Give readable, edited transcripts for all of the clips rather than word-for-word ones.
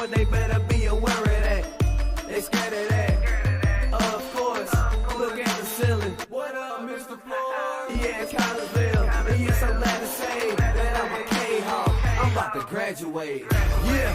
score, they better be aware of that. They scared of that. Of course, look at the ceiling. What up, Mr. Floyd? Yeah, it's Collegeville. And yes, I'm glad to say that I'm a Kahok. I'm about to graduate. Yeah,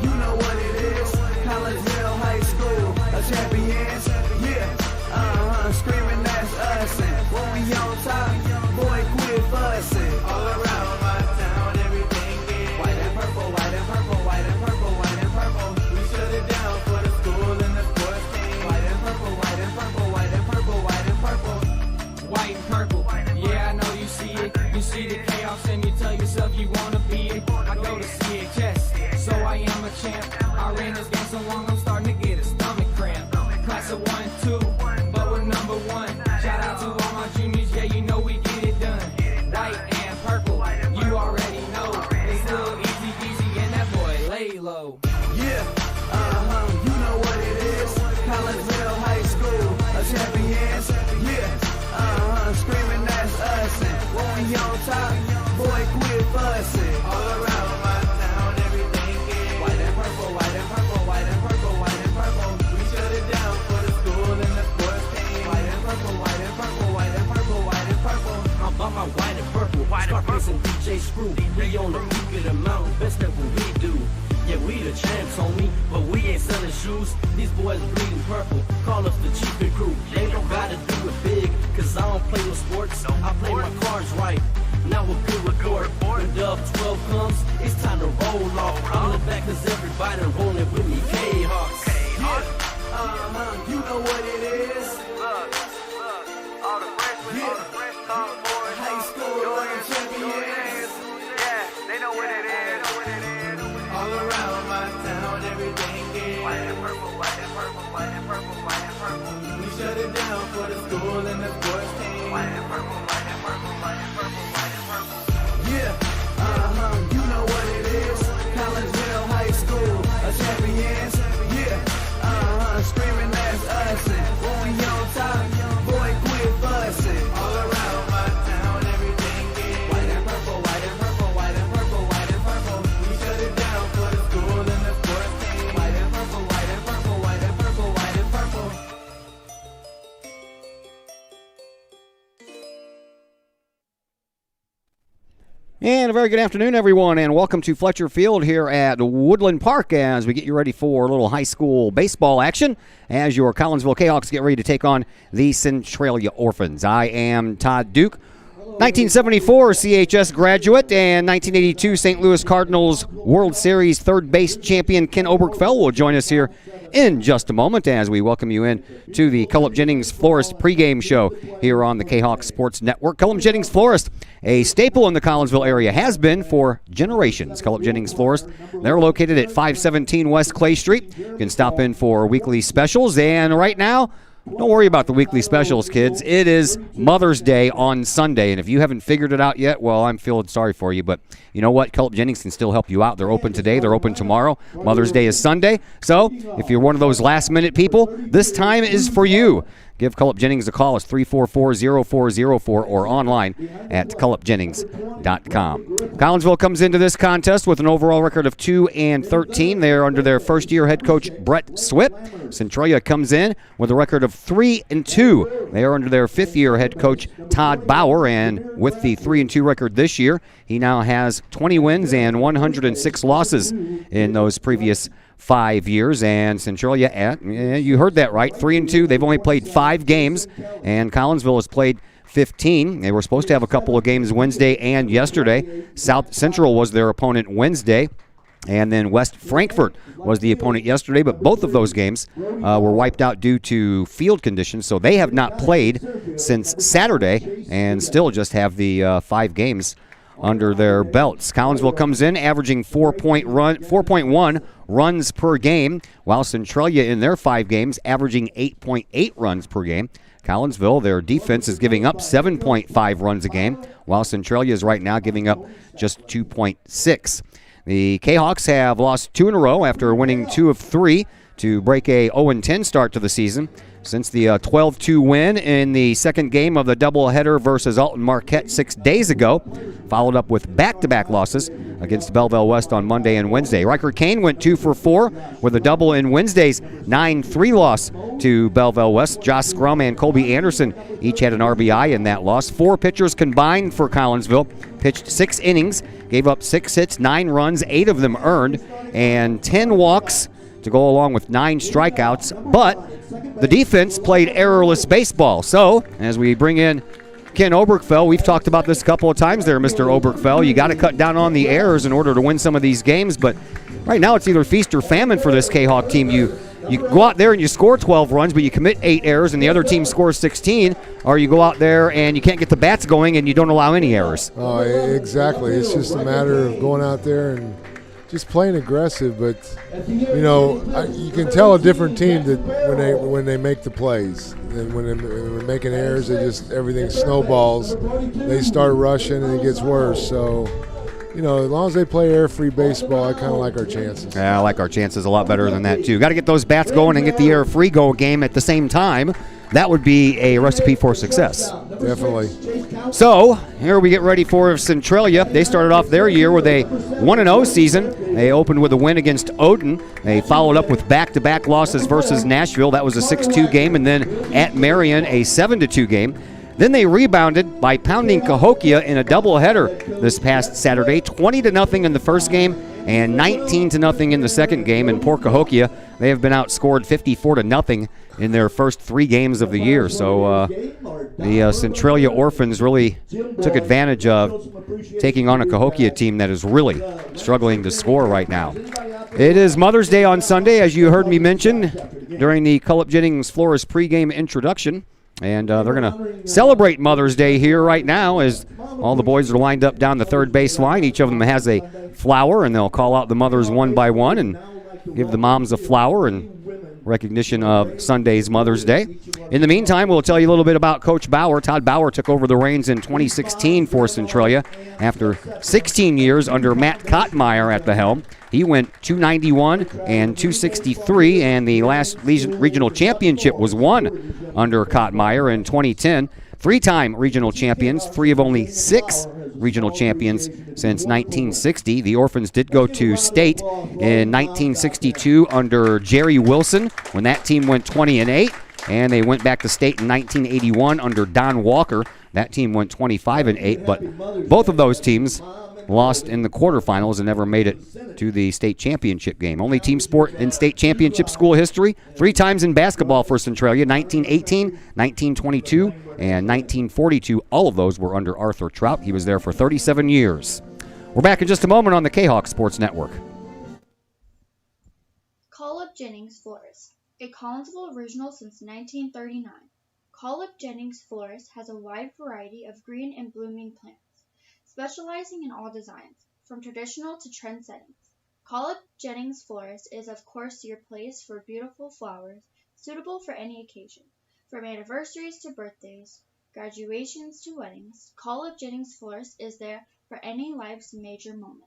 you know what it is. Collegeville High School, a champions. Yeah, screaming that's us. And when we on top, boy, quit fussing. All around my town, everything is white and purple, white and purple, white and purple, white and purple. We shut it down for the school and the sports team. White and purple, white and purple, white and purple, white and purple. White and purple, yeah, I know you see it. You see the chaos and you tell yourself you wanna be it. I go to CHS, so I am a champ. I ran this game so long, I'm starting to get a stomach cramp. Class of 1, 2, but we're number 1. Shout out to all my juniors, yeah, you know we get it done. White and purple, you already know. It's little easy peasy and that boy lay low. Yeah, you know what it is. Collegeville High School, a champions. Yeah, screaming that's us. And when we on top, boy, quit fussing. All around my town, everything is white and purple, white and purple, white and purple, white and purple. We shut it down for the school and the sports team. White and purple, white and purple, white and purple, white and purple. I'm by my white and purple, Scarface and DJ Screw. We on the peak of the mountain, best at what we do. Yeah, we the champs, homie, but we ain't selling shoes. These boys bleeding purple, call us the cheapin' crew. They don't gotta do it big, cause I don't play with sports. I play my cards right, now a good report. When Dub 12 comes, it's time to roll off. I'm in the back cause everybody rolling with me, K-Hawks. Yeah, you know what it is. All the freshmen, tall boys, High school champions. yeah, they know what it is. All around my town, everything is White and purple, white and purple, white and purple, white and purple. we shut it down for the school and the sports team. White and purple, white and purple, white and purple, white and purple. Yeah, you know what it is. Collegeville High School, a champions. Yeah, screaming that's us. And when we on top, boy, quit fussing. All around my town, everything is white and purple, white and purple, white and purple, white and purple. We shut it down for the school and the sports team. White and purple, white and purple, white and purple, white and purple. And a very good afternoon, everyone, and welcome to Fletcher Field here at Woodland Park as we get you ready for a little high school baseball action as your Collinsville Kahawks get ready to take on the Centralia Orphans. I am Todd Duke, 1974 CHS graduate, and 1982 St. Louis Cardinals World Series third base champion Ken Oberkfell will join us here in just a moment as we welcome you in to the Cullip Jennings Florist pregame show here on the Kahawk Sports Network. Cullip Jennings Florist, a staple in the Collinsville area, has been for generations. Cullip Jennings Florist, they're located at 517 West Clay Street. You can stop in for weekly specials, and right now, don't worry about the weekly specials, kids. It is Mother's Day on Sunday, and if you haven't figured it out yet, well, I'm feeling sorry for you, but you know what? Cullip Jennings can still help you out. They're open today. They're open tomorrow. Mother's Day is Sunday, so if you're one of those last-minute people, this time is for you. Give Cullip Jennings a call. It's 344-0404 or online at cullipjennings.com. Collinsville comes into this contest with an overall record of 2-13. They're under their first-year head coach, Brett Swipp. Centralia comes in with a record of 3-2. They are under their fifth-year head coach, Todd Bauer, and with the 3-2 record this year, he now has 20 wins and 106 losses in those previous 5 years. And Centralia, you heard that right, 3-2. They've only played 5 games, and Collinsville has played 15. They were supposed to have a couple of games Wednesday and yesterday. South Central was their opponent Wednesday, and then West Frankfort was the opponent yesterday, but both of those games were wiped out due to field conditions, so they have not played since Saturday and still just have the 5 games under their belts. Collinsville comes in averaging 4.1 runs per game, while Centralia in their 5 games averaging 8.8 runs per game. Collinsville, their defense is giving up 7.5 runs a game, while Centralia is right now giving up just 2.6. The Kahawks have lost 2 in a row after winning 2 of 3 to break a 0-10 start to the season. since the 12-2 win in the second game of the doubleheader versus Alton Marquette 6 days ago, followed up with back-to-back losses against Belleville West on Monday and Wednesday. Riker Kane went 2 for 4 with a double in Wednesday's 9-3 loss to Belleville West. Josh Scrum and Colby Anderson each had an RBI in that loss. 4 pitchers combined for Collinsville pitched 6 innings, gave up 6 hits, 9 runs, 8 of them earned, and 10 walks to go along with 9 strikeouts. But the defense played errorless baseball. So, as we bring in Ken Oberkfell, we've talked about this a couple of times there, Mr. Oberkfell. You got to cut down on the errors in order to win some of these games, but right now it's either feast or famine for this Kahok team. You go out there and you score 12 runs, but you commit 8 errors and the other team scores 16, or you go out there and you can't get the bats going and you don't allow any errors. Oh, exactly. It's just a matter of going out there and just playing aggressive, but you can tell a different team that when they make the plays, and when they're making errors, everything snowballs. They start rushing and it gets worse. So, as long as they play air-free baseball, I kind of like our chances. Yeah, I like our chances a lot better than that too. Got to get those bats going and get the air-free game at the same time. That would be a recipe for success. Definitely. So, here we get ready for Centralia. They started off their year with a 1-0 season. They opened with a win against Odin. They followed up with back-to-back losses versus Nashville. That was a 6-2 game, and then at Marion, a 7-2 game. Then they rebounded by pounding Cahokia in a doubleheader this past Saturday, 20-0 in the first game and 19-0 in the second game. And poor Cahokia, they have been outscored 54-0 in their first 3 games of the year. So the Centralia Orphans really took advantage of taking on a Cahokia team that is really struggling to score right now. It is Mother's Day on Sunday, as you heard me mention during the Cullip Jennings Flores pregame introduction. And they're going to celebrate Mother's Day here right now as all the boys are lined up down the third base line. Each of them has a flower, and they'll call out the mothers one by one and give the moms a flower in recognition of Sunday's Mother's Day. In the meantime, we'll tell you a little bit about Coach Bauer. Todd Bauer took over the reins in 2016 for Centralia after 16 years under Matt Kottmeyer at the helm. He went 291 and 263, and the last regional championship was won under Kottmeyer in 2010. 3-time regional champions, 3 of only 6 regional champions since 1960. The Orphans did go to state in 1962 under Jerry Wilson when that team went 20-8, and they went back to state in 1981 under Don Walker. That team went 25-8, but both of those teams lost in the quarterfinals and never made it to the state championship game. Only team sport in state championship school history. 3 times in basketball for Centralia, 1918, 1922, and 1942. All of those were under Arthur Trout. He was there for 37 years. We're back in just a moment on the Kahok Sports Network. Cullip Jennings Florist, a Collinsville original since 1939. Cullip Jennings Florist has a wide variety of green and blooming plants, specializing in all designs, from traditional to trend settings. Cullip Jennings Florist is of course your place for beautiful flowers, suitable for any occasion. From anniversaries to birthdays, graduations to weddings, Cullip Jennings Florist is there for any life's major moments.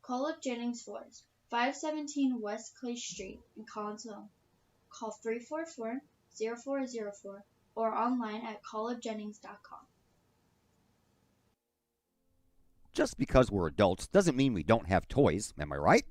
Cullip Jennings Florist, 517 West Clay Street in Collinsville. Call 344-0404 or online at cullipjennings.com. Just because we're adults doesn't mean we don't have toys, am I right?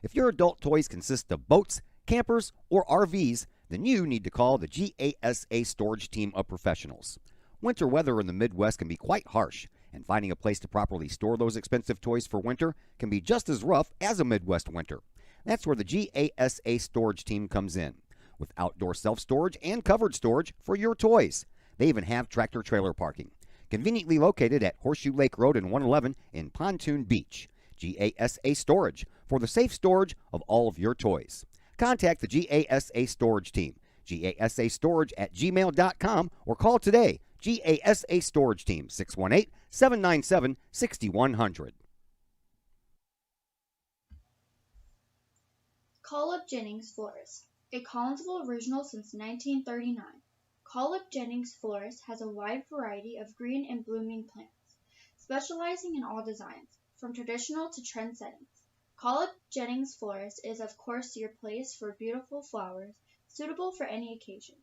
If your adult toys consist of boats, campers, or RVs, then you need to call the GASA storage team of professionals. Winter weather in the Midwest can be quite harsh, and finding a place to properly store those expensive toys for winter can be just as rough as a Midwest winter. That's where the GASA storage team comes in, with outdoor self-storage and covered storage for your toys. They even have tractor-trailer parking, conveniently located at Horseshoe Lake Road and 111 in Pontoon Beach. GASA Storage, for the safe storage of all of your toys. Contact the GASA Storage Team, gasastorage@gmail.com, or call today, GASA Storage Team, 618-797-6100. Cullip Jennings Florist, a Collinsville original since 1939. Cullip Jennings Florist has a wide variety of green and blooming plants, specializing in all designs, from traditional to trend settings. Cullip Jennings Florist is of course your place for beautiful flowers, suitable for any occasion.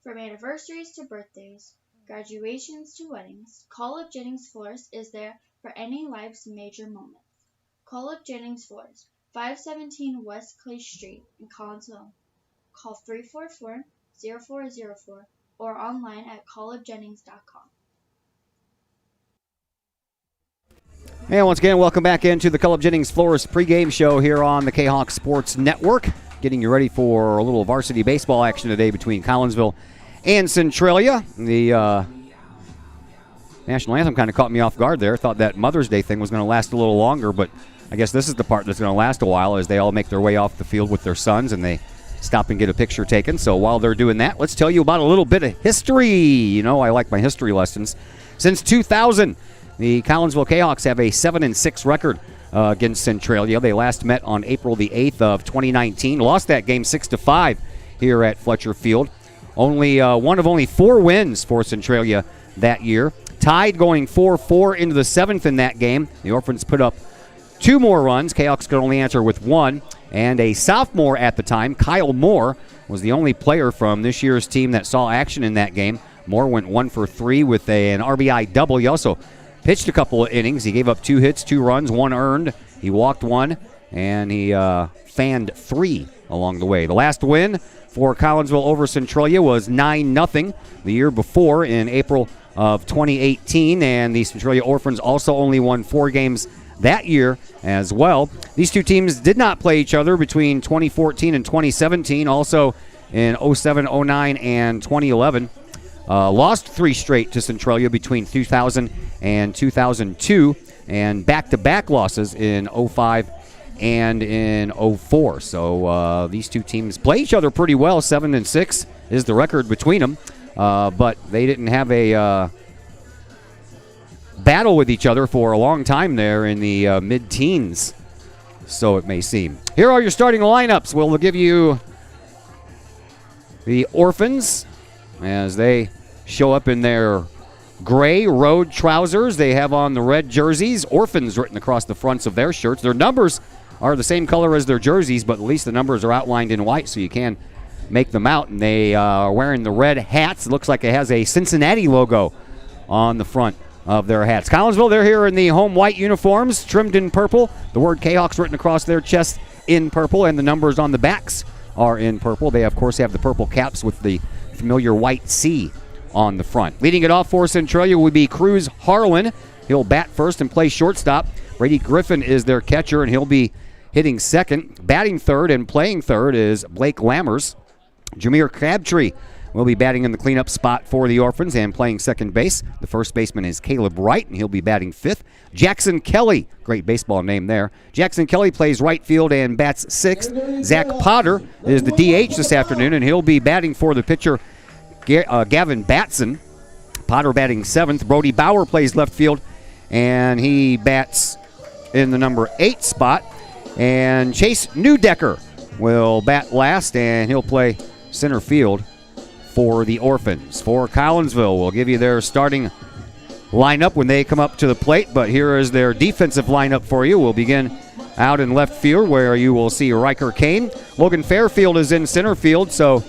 From anniversaries to birthdays, graduations to weddings, Call Up Jennings Florist is there for any life's major moments. Call Up Jennings Florist, 517 West Clay Street in Collinsville. Call 344-0404 or online at callupjennings.com. And once again, welcome back into the Call Up Jennings Florist pregame show here on the Kahok Sports Network. Getting you ready for a little varsity baseball action today between Collinsville and Centralia. The national anthem kind of caught me off guard there. Thought that Mother's Day thing was going to last a little longer, but I guess this is the part that's going to last a while as they all make their way off the field with their sons and they stop and get a picture taken. So while they're doing that, let's tell you about a little bit of history. You know, I like my history lessons. Since 2000, the Collinsville Kahawks have a 7-6 record against Centralia. They last met on April the 8th of 2019. Lost that game 6-5 here at Fletcher Field. Only one of only 4 wins for Centralia that year. Tied going 4-4 into the 7th in that game. The Orphans put up 2 more runs. Kahawks could only answer with 1. And a sophomore at the time, Kyle Moore, was the only player from this year's team that saw action in that game. Moore went 1 for 3 with an RBI double. He also pitched a couple of innings. He gave up 2 hits, 2 runs, 1 earned. He walked 1, and he fanned 3 along the way. The last win for Collinsville over Centralia was 9-0 the year before in April of 2018, and the Centralia Orphans also only won 4 games that year as well. These two teams did not play each other between 2014 and 2017, also in 07, 09, and 2011. Lost 3 straight to Centralia between 2000 and 2002, and back-to-back losses in 05 and in 04. So these two teams play each other pretty well. 7-6 is the record between them, but they didn't have a battle with each other for a long time there in the mid-teens, so it may seem. Here are your starting lineups. We'll give you the Orphans as they show up in their gray road trousers. They have on the red jerseys, Orphans written across the fronts of their shirts. Their numbers are the same color as their jerseys, but at least the numbers are outlined in white so you can make them out. And they are wearing the red hats. It looks like it has a Cincinnati logo on the front of their hats. Collinsville, they're here in the home white uniforms, trimmed in purple. The word Kahawks written across their chest in purple, and the numbers on the backs are in purple. They, of course, have the purple caps with the familiar white C on the front. Leading it off for Centralia would be Cruz Harlan. He'll bat first and play shortstop. Brady Griffin is their catcher, and he'll be hitting second. Batting third and playing third is Blake Lammers. Jameer Crabtree will be batting in the cleanup spot for the Orphans and playing second base. The first baseman is Caleb Wright, and he'll be batting fifth. Jackson Kelly, great baseball name there. Jackson Kelly plays right field and bats sixth. Zach Potter is the DH this afternoon, and he'll be batting for the pitcher Gavin Batson. Potter batting seventh. Brody Bauer plays left field, and he bats in the number 8 spot. And Chase Newdecker will bat last, and he'll play center field for the Orphans. For Collinsville, we'll give you their starting lineup when they come up to the plate, but here is their defensive lineup for you. We'll begin out in left field, where you will see Riker Kane. Logan Fairfield is in center field, so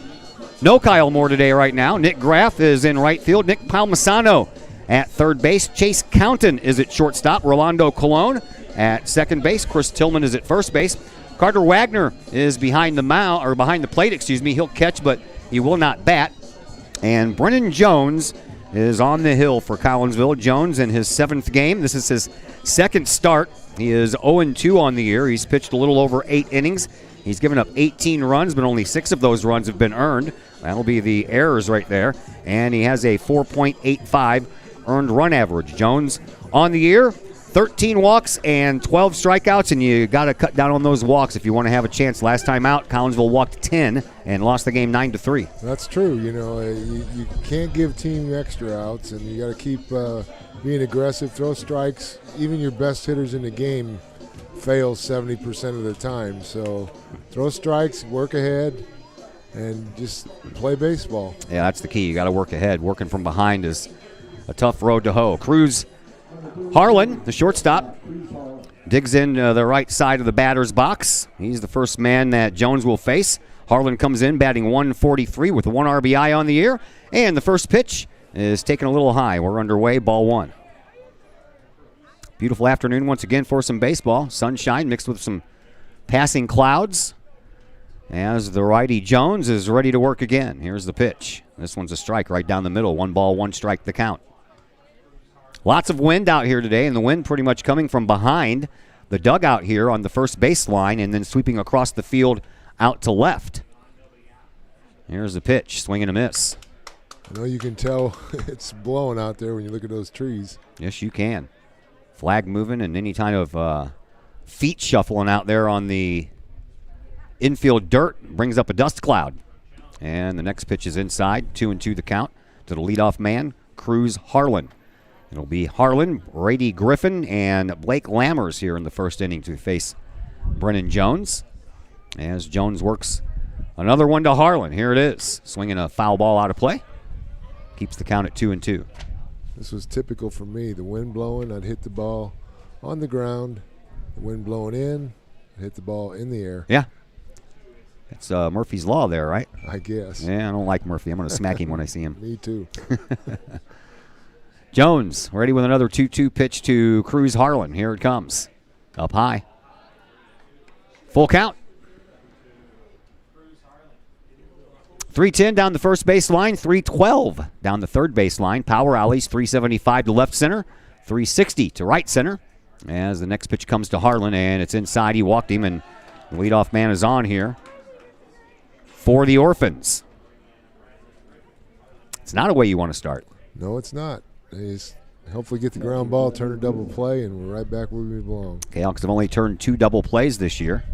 no Kyle Moore today right now. Nick Graff is in right field. Nick Palmisano at third base. Chase Counton is at shortstop. Rolando Colon at second base. Chris Tillman is at first base. Carter Wagner is behind the plate, He'll catch, but he will not bat. And Brennan Jones is on the hill for Collinsville. Jones in his 7th game. This is his second start. He is 0-2 on the year. He's pitched a little over 8 innings. He's given up 18 runs, but only 6 of those runs have been earned. That'll be the errors right there. And he has a 4.85 earned run average. Jones on the year, 13 walks and 12 strikeouts, and you got to cut down on those walks if you want to have a chance. Last time out, Collinsville walked 10 and lost the game 9-3. That's true. You can't give team extra outs, and you got to keep being aggressive, throw strikes. Even your best hitters in the game fail 70% of the time. So throw strikes, work ahead, and just play baseball. Yeah, that's the key. You got to work ahead. Working from behind is a tough road to hoe. Cruz Harlan, the shortstop, digs in the right side of the batter's box. He's the first man that Jones will face. Harlan comes in batting 143 with 1 RBI on the year. And the first pitch is taken a little high. We're underway, ball 1. Beautiful afternoon once again for some baseball. Sunshine mixed with some passing clouds. As the righty Jones is ready to work again. Here's the pitch. This one's a strike right down the middle. 1 ball, 1 strike the count. Lots of wind out here today, and the wind pretty much coming from behind the dugout here on the first baseline and then sweeping across the field out to left. Here's the pitch. Swing and a miss. I know you can tell it's blowing out there when you look at those trees. Yes, you can. Flag moving and any kind of feet shuffling out there on the infield dirt brings up a dust cloud. And the next pitch is inside. 2-2 the count to the leadoff man, Cruz Harlan. It'll be Harlan, Brady Griffin, and Blake Lammers here in the first inning to face Brennan Jones. As Jones works another one to Harlan. Here it is. Swinging a foul ball out of play. Keeps the count at 2-2. This was typical for me. The wind blowing, I'd hit the ball on the ground. The wind blowing in, I'd hit the ball in the air. Yeah. It's Murphy's Law there, right? I guess. Yeah, I don't like Murphy. I'm going to smack him when I see him. Me too. Jones ready with another 2-2 pitch to Cruz Harlan. Here it comes. Up high. Full count. 310 down the first baseline, 312 down the third baseline. Power alleys, 375 to left center, 360 to right center. As the next pitch comes to Harlan, and it's inside. He walked him, and the leadoff man is on here for the Orphans. It's not a way you want to start. No, it's not. They just hopefully get the ground ball, turn a double play, and we're right back where we belong. Kahok have only turned 2 double plays this year.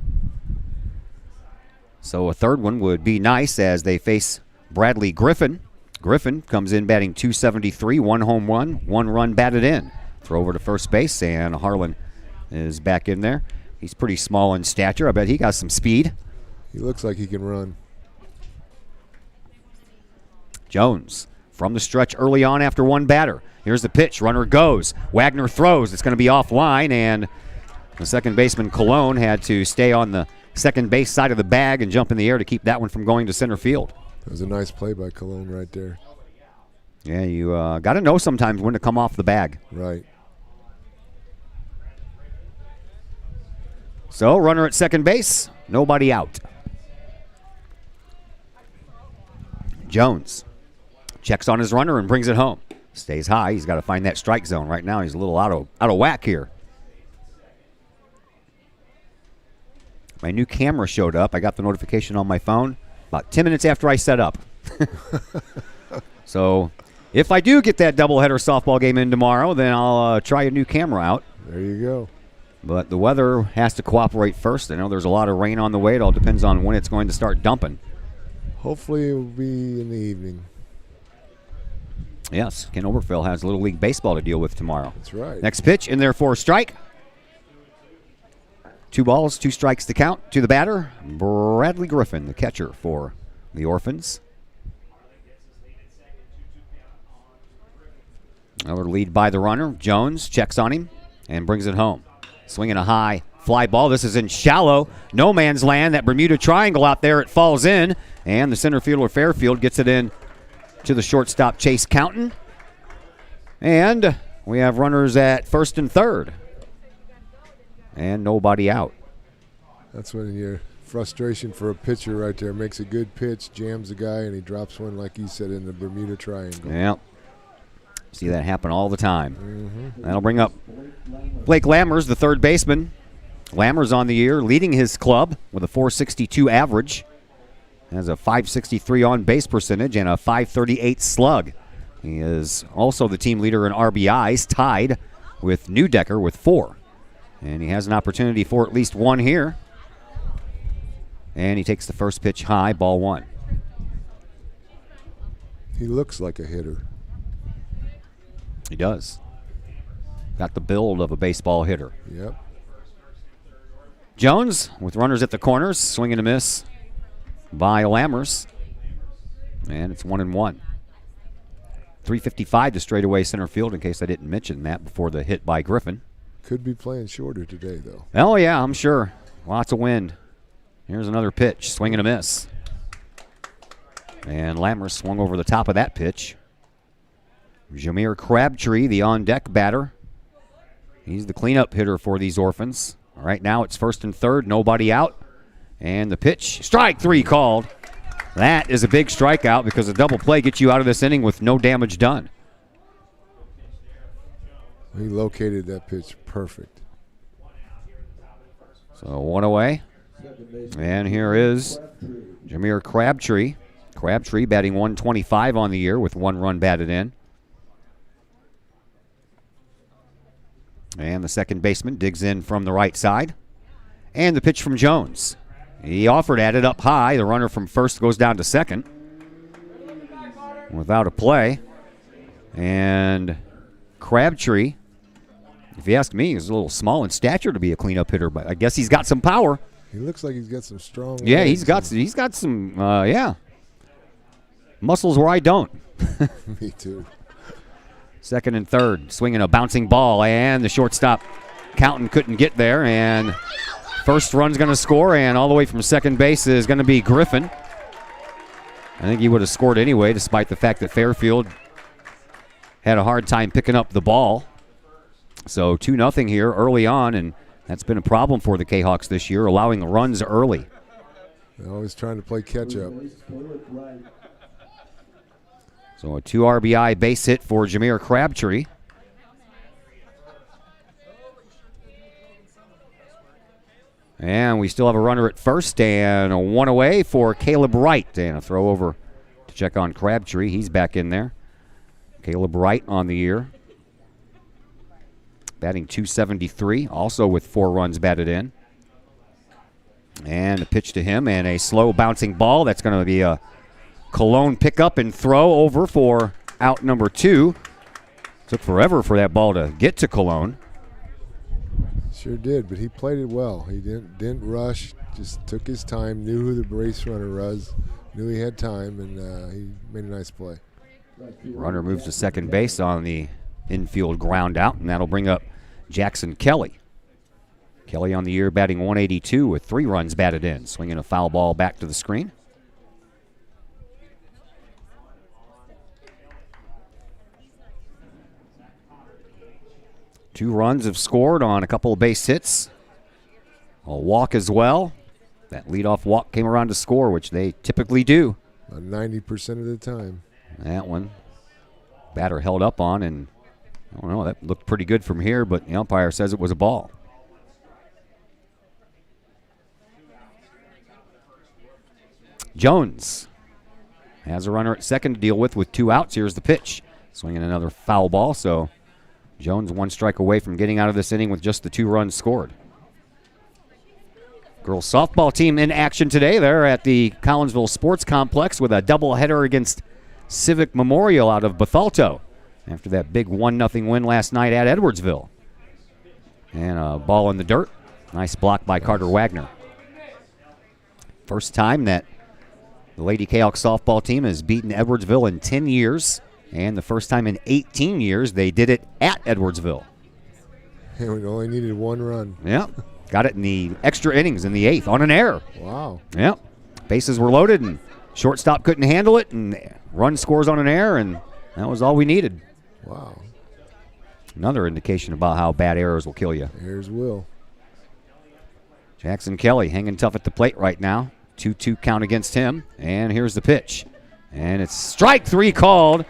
So a third one would be nice as they face Bradley Griffin. Griffin comes in batting 273, 1 home run, 1 run batted in. Throw over to first base, and Harlan is back in there. He's pretty small in stature. I bet he got some speed. He looks like he can run. Jones from the stretch early on after 1 batter. Here's the pitch. Runner goes. Wagner throws. It's going to be offline, and the second baseman, Colon, had to stay on the second base side of the bag and jump in the air to keep that one from going to center field. That was a nice play by Colon right there. Yeah, you got to know sometimes when to come off the bag. Right. So, runner at second base, nobody out. Jones checks on his runner and brings it home. Stays high. He's got to find that strike zone. Right now, he's a little out of whack here. My new camera showed up. I got the notification on my phone about 10 minutes after I set up. So if I do get that doubleheader softball game in tomorrow, then I'll try a new camera out. There you go. But the weather has to cooperate first. I know there's a lot of rain on the way. It all depends on when it's going to start dumping. Hopefully it will be in the evening. Yes, Ken Oberfeld has Little League Baseball to deal with tomorrow. That's right. Next pitch in there for a strike. 2 balls, 2 strikes to count to the batter. Bradley Griffin, the catcher for the Orphans. Another lead by the runner. Jones checks on him and brings it home. Swinging a high fly ball. This is in shallow no man's land. That Bermuda Triangle out there, it falls in. And the center fielder Fairfield gets it in to the shortstop Chase Counton. And we have runners at first and third. And nobody out. That's when your frustration for a pitcher right there makes a good pitch, jams the guy, and he drops one, like you said, in the Bermuda Triangle. Yeah. See that happen all the time. Mm-hmm. That'll bring up Blake Lammers, the third baseman. Lammers on the year, leading his club with a .462 average. Has a .563 on-base percentage and a .538 slug. He is also the team leader in RBIs, tied with Newdecker with 4. And he has an opportunity for at least 1 here. And he takes the first pitch high, ball 1. He looks like a hitter. He does. Got the build of a baseball hitter. Yep. Jones with runners at the corners, swing and a miss by Lammers. And it's 1-1. 355 to straightaway center field, in case I didn't mention that before the hit by Griffin. Could be playing shorter today, though. Oh, yeah, I'm sure. Lots of wind. Here's another pitch. Swing and a miss. And Lammer swung over the top of that pitch. Jameer Crabtree, the on-deck batter. He's the cleanup hitter for these Orphans. Right now it's 1st and 3rd, nobody out. And the pitch, strike 3 called. That is a big strikeout because a double play gets you out of this inning with no damage done. He located that pitch perfect. So 1 away. And here is Jameer Crabtree. Crabtree batting 125 on the year with 1 run batted in. And the second baseman digs in from the right side. And the pitch from Jones. He offered at it up high. The runner from first goes down to second without a play. And Crabtree, if you ask me, he's a little small in stature to be a cleanup hitter, but I guess he's got some power. He looks like he's got some strong. Yeah, he's got some muscles where I don't. Me too. 2nd and 3rd, swinging a bouncing ball, and the shortstop Counting couldn't get there, and first run's going to score, and all the way from second base is going to be Griffin. I think he would have scored anyway, despite the fact that Fairfield had a hard time picking up the ball. So 2-0 here early on, and that's been a problem for the Kahawks this year, allowing the runs early. They're always trying to play catch-up. So a 2 RBI base hit for Jameer Crabtree. And we still have a runner at first, and a 1 away for Caleb Wright. And a throw over to check on Crabtree. He's back in there. Caleb Wright on the year, batting .273, also with 4 runs batted in. And a pitch to him, and a slow bouncing ball. That's going to be a Cologne pickup and throw over for out number 2. Took forever for that ball to get to Cologne. Sure did, but he played it well. He didn't rush, just took his time, knew who the base runner was, knew he had time, and he made a nice play. Runner moves to second base on the infield ground out, and that'll bring up Jackson Kelly. Kelly on the year batting .182 with 3 runs batted in, swinging a foul ball back to the screen. Two runs have scored on a couple of base hits. A walk as well. That leadoff walk came around to score, which they typically do. About 90% of the time. That one, batter held up on, and I don't know, that looked pretty good from here, but the umpire says it was a ball. Jones has a runner at second to deal with 2 outs. Here's the pitch. Swinging another foul ball, so Jones 1 strike away from getting out of this inning with just the 2 runs scored. Girls softball team in action today. They're at the Collinsville Sports Complex with a doubleheader against Civic Memorial out of Bethalto after that big 1-0 win last night at Edwardsville. And a ball in the dirt. Nice block by Carter Wagner. First time that the Lady Kahok softball team has beaten Edwardsville in 10 years. And the first time in 18 years they did it at Edwardsville. And we only needed 1 run. Yep. Got it in the extra innings in the 8th on an error. Wow. Yep. Bases were loaded and shortstop couldn't handle it, and run scores on an error, and that was all we needed. Wow. Another indication about how bad errors will kill you. Errors will. Jackson Kelly hanging tough at the plate right now. 2-2 count against him. And here's the pitch. And it's strike 3 called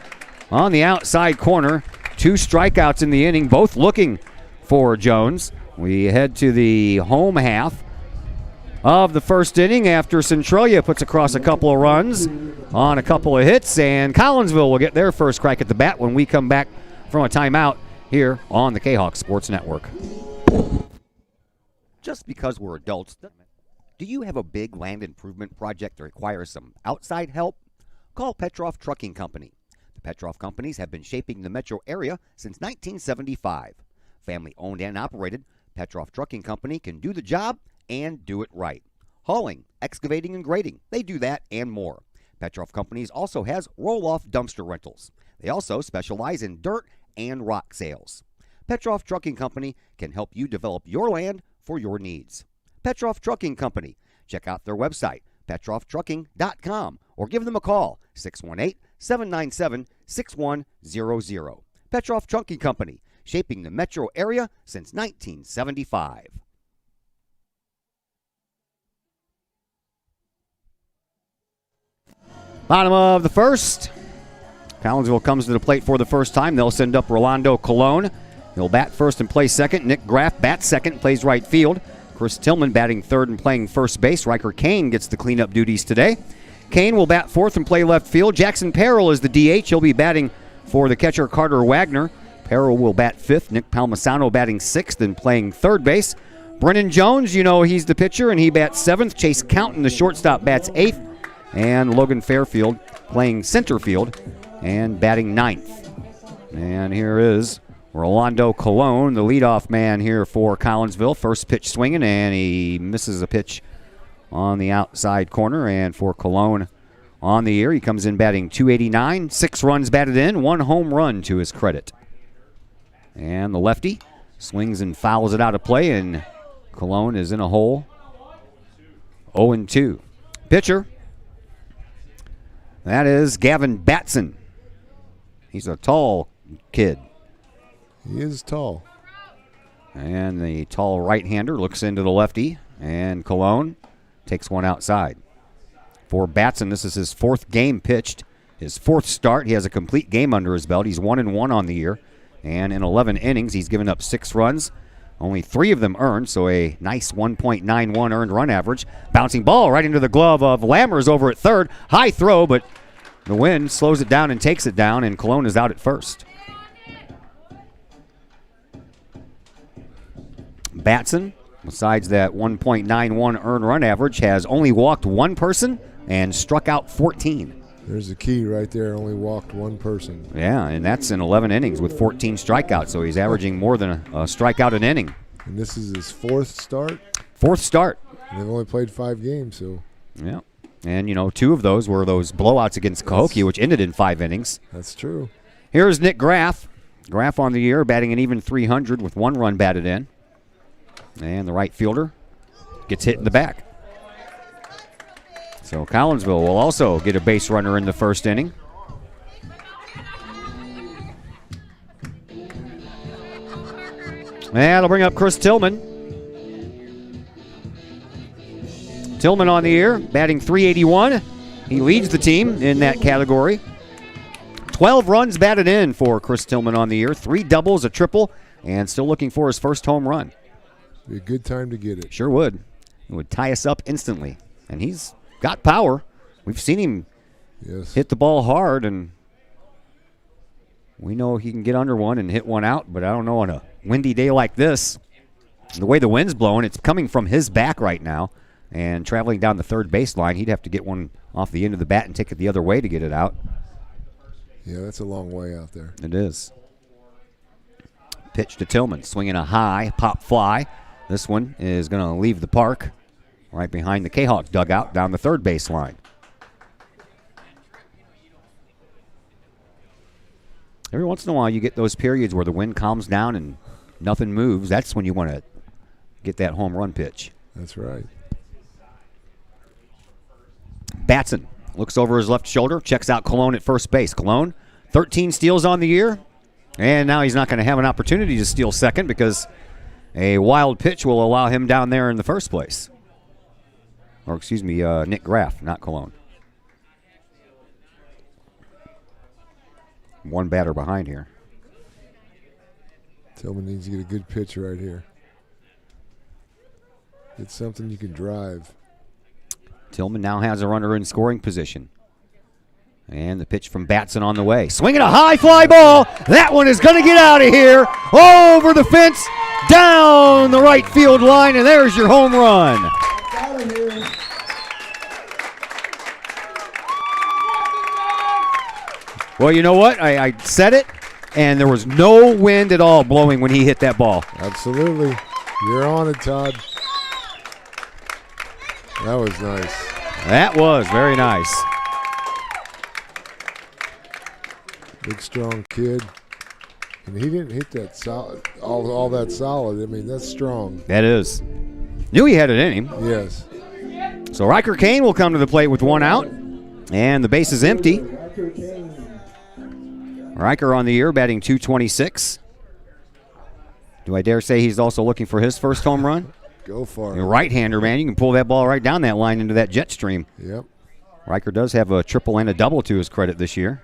on the outside corner. 2 strikeouts in the inning, both looking for Jones. We head to the home half of the first inning after Centralia puts across a couple of runs on a couple of hits, and Collinsville will get their first crack at the bat when we come back from a timeout here on the Kahok Sports Network. Just because we're adults, do you have a big land improvement project that requires some outside help? Call Petroff Trucking Company. The Petroff Companies have been shaping the metro area since 1975. Family owned and operated, Petroff Trucking Company can do the job and do it right. Hauling, excavating, and grading, they do that and more. Petroff Companies also has roll-off dumpster rentals. They also specialize in dirt and rock sales. Petroff Trucking Company can help you develop your land for your needs. Petroff Trucking Company. Check out their website, petrofftrucking.com, or give them a call, 618-797-6100. Petroff Trunking Company, shaping the metro area since 1975. Bottom of the first. Collinsville comes to the plate for the first time. They'll send up Rolando Colon. He'll bat first and play second. Nick Graff bats second, plays right field. Chris Tillman batting third and playing first base. Riker Kane gets the cleanup duties today. Kane will bat fourth and play left field. Jackson Perrell is the DH. He'll be batting for the catcher Carter Wagner. Perrell will bat fifth. Nick Palmisano batting sixth and playing third base. Brennan Jones, you know he's the pitcher, and he bats seventh. Chase Counton, the shortstop, bats eighth. And Logan Fairfield playing center field and batting ninth. And here is Rolando Colon, the leadoff man here for Collinsville. First pitch swinging, and he misses a pitch on the outside corner. And for Colon on the year, he comes in batting .289, 6 runs batted in, 1 home run to his credit. And the lefty swings and fouls it out of play, and Colon is in a hole. 0-2. Pitcher, that is Gavin Batson. He's a tall kid. He is tall. And the tall right-hander looks into the lefty, and Colon takes one outside. For Batson, this is his 4th game pitched, his 4th start. He has a complete game under his belt. He's 1-1 on the year. And in 11 innings, he's given up 6 runs. Only 3 of them earned, so a nice 1.91 earned run average. Bouncing ball right into the glove of Lammers over at third. High throw, but the wind slows it down and takes it down, and Colon is out at first. Batson, besides that 1.91 earned run average, has only walked 1 person and struck out 14. There's the key right there. Only walked 1 person. Yeah, and that's in 11 innings with 14 strikeouts, so he's averaging more than a strikeout an inning. And this is his 4th start? 4th start. And they've only played 5 games, so. Yeah. And, 2 of those were those blowouts against Kahok, which ended in 5 innings. That's true. Here's Nick Graff. Graff on the year, batting an even .300 with 1 run batted in. And the right fielder gets hit in the back. So Collinsville will also get a base runner in the first inning. And that'll bring up Chris Tillman. Tillman on the year, batting .381. He leads the team in that category. 12 runs batted in for Chris Tillman on the year. 3 doubles, a triple, and still looking for his first home run. Be a good time to get it. Sure would. It would tie us up instantly. And he's got power. We've seen him hit the ball hard, and we know he can get under one and hit one out, but I don't know on a windy day like this. The way the wind's blowing, it's coming from his back right now and traveling down the third baseline. He'd have to get one off the end of the bat and take it the other way to get it out. Yeah, that's a long way out there. It is. Pitch to Tillman, swinging a high pop fly. This one is going to leave the park right behind the Kahok dugout down the third baseline. Every once in a while you get those periods where the wind calms down and nothing moves. That's when you want to get that home run pitch. That's right. Batson looks over his left shoulder, checks out Colon at first base. Colon, 13 steals on the year, and now he's not going to have an opportunity to steal second because a wild pitch will allow him down there in the first place. Or, excuse me, Nick Graff, not Colon. One batter behind here. Tillman needs to get a good pitch right here. Get something you can drive. Tillman now has a runner in scoring position. And the pitch from Batson on the way. Swinging a high fly ball. That one is going to get out of here. Over the fence, down the right field line, and there's your home run. Well, you know what? I said it, and there was no wind at all blowing when he hit that ball. Absolutely. You're on it, Todd. That was nice. That was very nice. Big, strong kid. And he didn't hit that solid, all that solid. I mean, that's strong. That is. Knew he had it in him. Yes. So Riker Kane will come to the plate with one out. And the base is empty. Riker on the year, batting .226. Do I dare say he's also looking for his first home run? Go for it. A right-hander, man. You can pull that ball right down that line into that jet stream. Yep. Riker does have a triple and a double to his credit this year.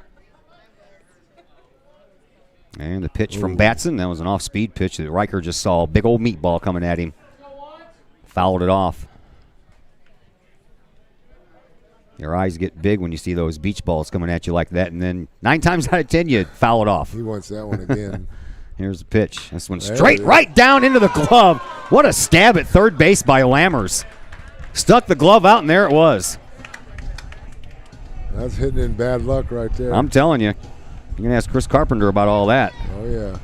And the pitch from Batson. That was an off-speed pitch that Riker just saw. A big old meatball coming at him. Fouled it off. Your eyes get big when you see those beach balls coming at you like that, and then 9 times out of 10 you foul it off. He wants that one again. Here's the pitch. This one straight right down into the glove. What a stab at third base by Lammers. Stuck the glove out, and there it was. That's hitting in bad luck right there. I'm telling you. You're going to ask Chris Carpenter about all that. Oh, yeah.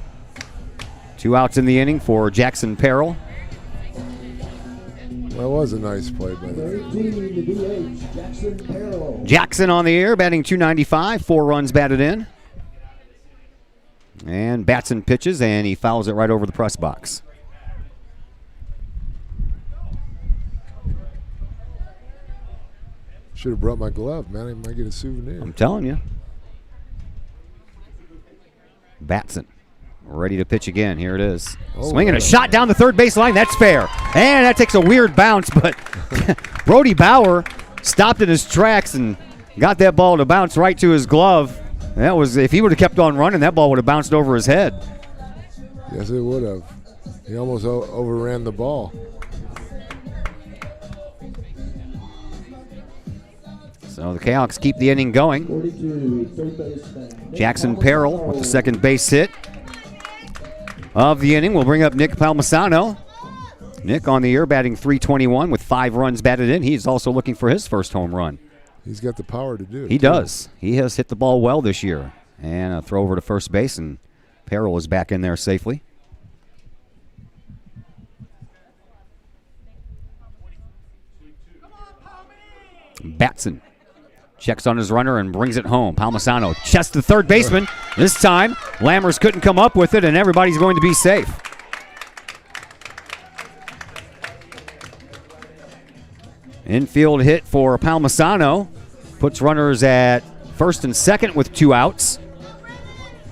2 outs in the inning for Jackson Perrell. That was a nice play by the Jackson on the air, batting .295, 4 runs batted in. And Batson pitches, and he fouls it right over the press box. Should have brought my glove, man. I might get a souvenir. I'm telling you. Batson ready to pitch again. Here it is. Swinging a shot down the third base line. That's fair. And that takes a weird bounce, but Brody Bauer stopped in his tracks and got that ball to bounce right to his glove. That was, if he would have kept on running, that ball would have bounced over his head. Yes, it would have. He almost overran the ball. So the Kahawks keep the inning going. Jackson Perrell with the second base hit of the inning. We'll bring up Nick Palmisano. Nick on the year batting .321 with 5 runs batted in. He's also looking for his first home run. He's got the power to do it. He does. He has hit the ball well this year. And a throw over to first base, and Perrell is back in there safely. Batson checks on his runner and brings it home. Palmisano chests the third baseman. This time, Lammers couldn't come up with it, and everybody's going to be safe. Infield hit for Palmisano. Puts runners at first and second with 2 outs.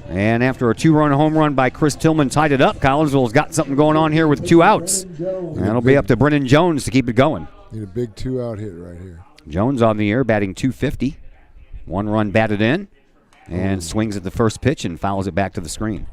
And after a 2-run home run by Chris Tillman tied it up, Collinsville's got something going on here with 2 outs. And it'll be up to Brennan Jones to keep it going. Need a big 2-out hit right here. Jones on the air batting .250. 1 run batted in. And swings at the first pitch and fouls it back to the screen.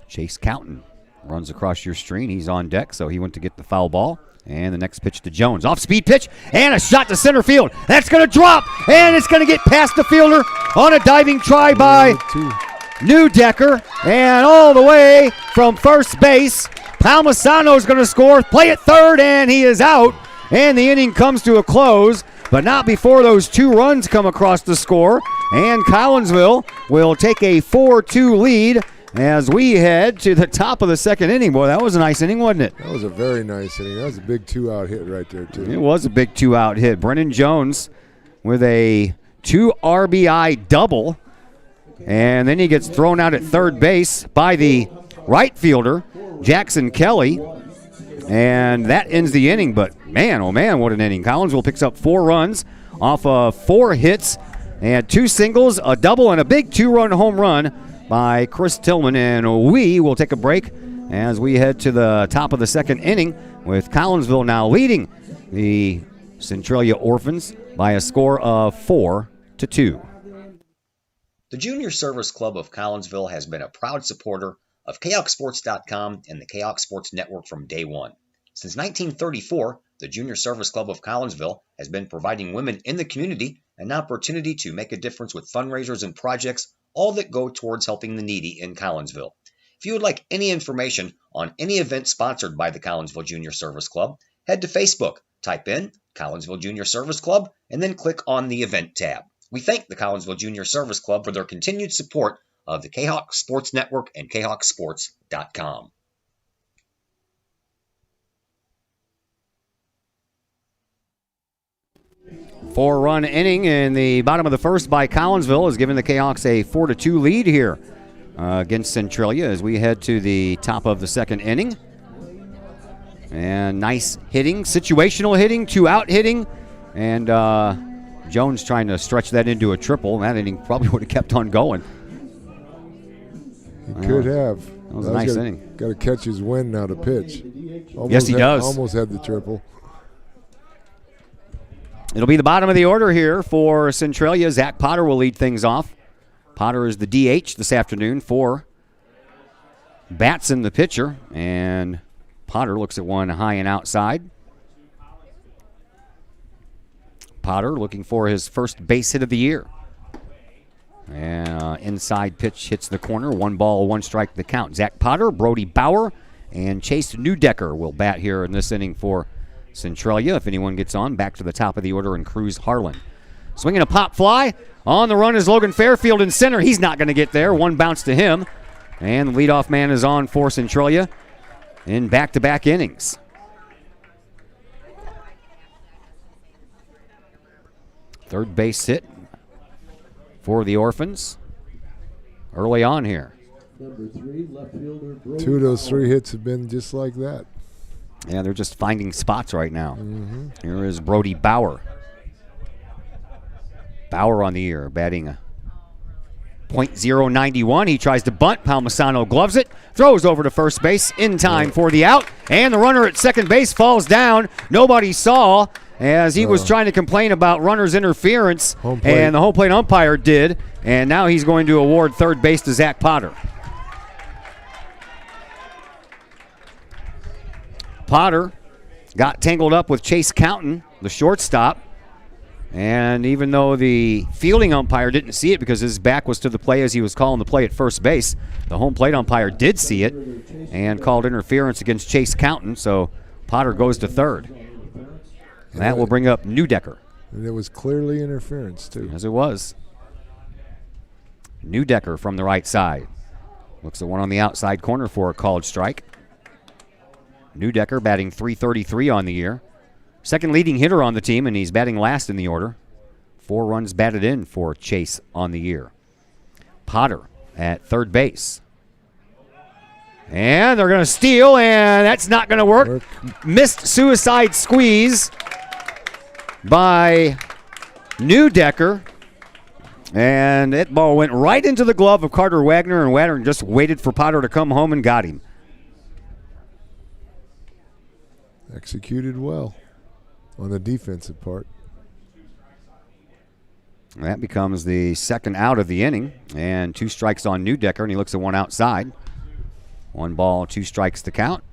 Chase Cowton runs across your screen. He's on deck, so he went to get the foul ball. And the next pitch to Jones. Off-speed pitch, and a shot to center field. That's going to drop, and it's going to get past the fielder on a diving try by Newdecker. And all the way from first base, Palmisano's going to score. Play at third, and he is out. And the inning comes to a close, but not before those 2 runs come across the score. And Collinsville will take a 4-2 lead as we head to the top of the second inning. Boy, that was a nice inning, wasn't it? That was a very nice inning. That was a big 2-out hit right there, too. It was a big 2-out hit. Brennan Jones with a 2 RBI double. And then he gets thrown out at third base by the right fielder, Jackson Kelly. And that ends the inning. But, man, oh, man, what an inning. Collinsville picks up 4 runs off of 4 hits and 2 singles, a double, and a big 2-run home run by Chris Tillman. And we will take a break as we head to the top of the second inning with Collinsville now leading the Centralia Orphans by a score of 4-2. The Junior Service Club of Collinsville has been a proud supporter of KahokSports.com and the Kahok Sports Network from day one. Since 1934, the Junior Service Club of Collinsville has been providing women in the community an opportunity to make a difference with fundraisers and projects, all that go towards helping the needy in Collinsville. If you would like any information on any event sponsored by the Collinsville Junior Service Club, head to Facebook, type in Collinsville Junior Service Club, and then click on the event tab. We thank the Collinsville Junior Service Club for their continued support of the Kahok Sports Network and KahokSports.com. Four-run inning in the bottom of the first by Collinsville has given the Kahawks a 4-2 lead here against Centralia as we head to the top of the second inning. And nice hitting, situational hitting, 2-out hitting. And Jones trying to stretch that into a triple. That inning probably would have kept on going. He could have. That was a nice inning. Got to catch his wind now to pitch. Yes, he does. Almost had the triple. It'll be the bottom of the order here for Centralia. Zach Potter will lead things off. Potter is the DH this afternoon for Batson, the pitcher. And Potter looks at one high and outside. Potter looking for his first base hit of the year. And inside pitch hits the corner. 1 ball, 1 strike the count. Zach Potter, Brody Bauer, and Chase Newdecker will bat here in this inning for Centralia. If anyone gets on, back to the top of the order and Cruz Harlan. Swinging a pop fly. On the run is Logan Fairfield in center. He's not going to get there. 1 bounce to him. And the leadoff man is on for Centralia in back-to-back innings. Third base hit for the Orphans early on here. Number 3, left fielder. 2 of those 3 hits have been just like that. Yeah, they're just finding spots right now. Here is Brody Bauer. Bauer on the year, batting a .091. He tries to bunt. Palmisano gloves it, throws over to first base in time for the out. And the runner at second base falls down. Nobody saw as he was trying to complain about runner's interference, and the home plate umpire did. And now he's going to award third base to Zach Potter. Potter got tangled up with Chase Counton, the shortstop. And even though the fielding umpire didn't see it because his back was to the play as he was calling the play at first base, the home plate umpire did see it and called interference against Chase Counton. So Potter goes to third. And that will bring up Newdecker. And it was clearly interference, too. As it was. Newdecker from the right side. Looks at one on the outside corner for a called strike. Newdecker batting .333 on the year. Second leading hitter on the team, and he's batting last in the order. 4 runs batted in for Chase on the year. Potter at third base. And they're going to steal, and that's not going to work. Missed suicide squeeze by Newdecker. And that ball went right into the glove of Carter Wagner, and Wagner just waited for Potter to come home and got him. Executed well on the defensive part. And that becomes the second out of the inning, and 2 strikes on Newdecker, and he looks at one outside. 1 ball, 2 strikes to count.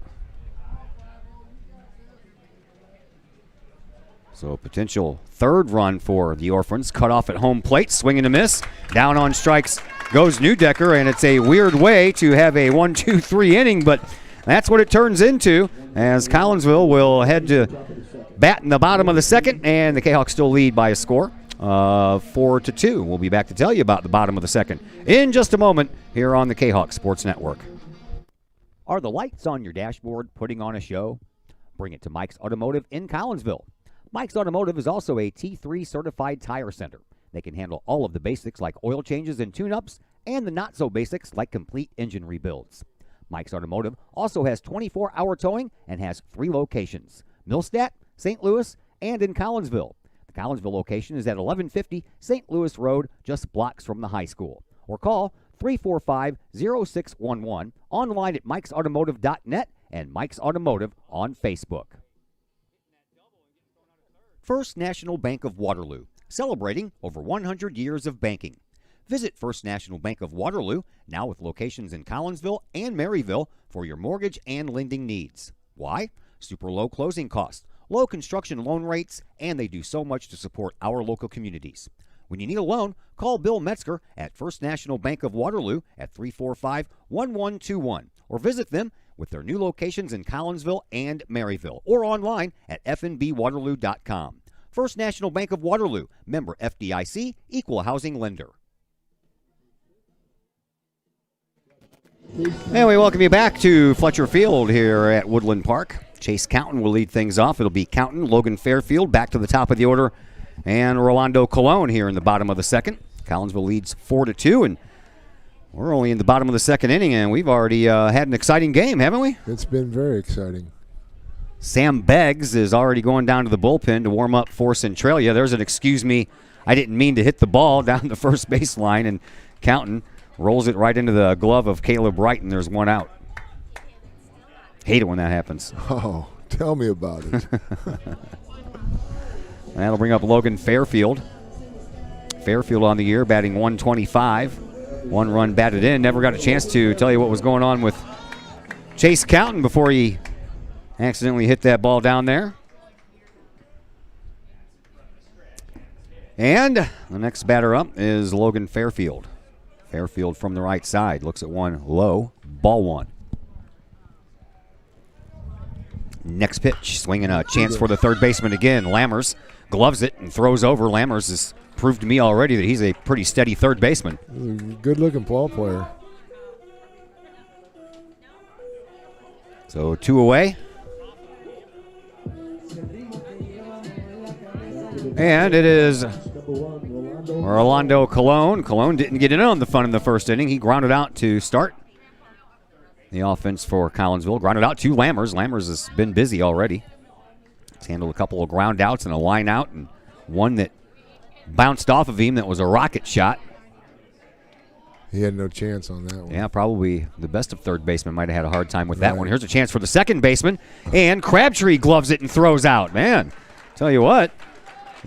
So potential third run for the Orphans. Cut off at home plate, swing and a miss. Down on strikes goes Newdecker, and it's a weird way to have a 1-2-3 inning, but that's what it turns into as Collinsville will head to bat in the bottom of the second, and the Kahawks still lead by a score of 4-2. We'll be back to tell you about the bottom of the second in just a moment here on the Kahawk Sports Network. Are the lights on your dashboard putting on a show? Bring it to Mike's Automotive in Collinsville. Mike's Automotive is also a T3 certified tire center. They can handle all of the basics like oil changes and tune-ups, and the not-so-basics like complete engine rebuilds. Mike's Automotive also has 24-hour towing and has 3 locations: Millstadt, St. Louis, and in Collinsville. The Collinsville location is at 1150 St. Louis Road, just blocks from the high school. Or call 345-0611, online at mikesautomotive.net and Mike's Automotive on Facebook. First National Bank of Waterloo, celebrating over 100 years of banking. Visit First National Bank of Waterloo, now with locations in Collinsville and Maryville, for your mortgage and lending needs. Why? Super low closing costs, low construction loan rates, and they do so much to support our local communities. When you need a loan, call Bill Metzger at First National Bank of Waterloo at 345-1121, or visit them with their new locations in Collinsville and Maryville, or online at fnbwaterloo.com. First National Bank of Waterloo, member FDIC, equal housing lender. And we welcome you back to Fletcher Field here at Woodland Park. Chase Counton will lead things off. It'll be Counton, Logan Fairfield back to the top of the order, and Rolando Colon here in the bottom of the second. Collinsville leads 4-2, and We're only in the bottom of the second inning, and we've already had an exciting game, haven't we? It's been very exciting. Sam Beggs is already going down to the bullpen to warm up for Centralia. There's an excuse me, I didn't mean to hit the ball down the first baseline, and Counton rolls it right into the glove of Caleb Wright, and there's one out. Hate it when that happens. Oh, tell me about it. That'll bring up Logan Fairfield. Fairfield on the year, batting 125. 1 run batted in. Never got a chance to tell you what was going on with Chase Counton before he accidentally hit that ball down there. And the next batter up is Logan Fairfield. Fairfield from the right side. Looks at one low. Ball 1. Next pitch. Swinging a chance for the third baseman again. Lammers gloves it and throws over. Lammers has proved to me already that he's a pretty steady third baseman. Good-looking ball player. So 2 away. And it is Orlando Colon. Colon didn't get in on the fun in the first inning. He grounded out to start the offense for Collinsville. Grounded out to Lammers. Lammers has been busy already. He's handled a couple of ground outs and a line out, and one that bounced off of him that was a rocket shot. He had no chance on that one. Yeah, probably the best of third baseman might have had a hard time with that one. Here's a chance for the second baseman, and Crabtree gloves it and throws out. Man, tell you what,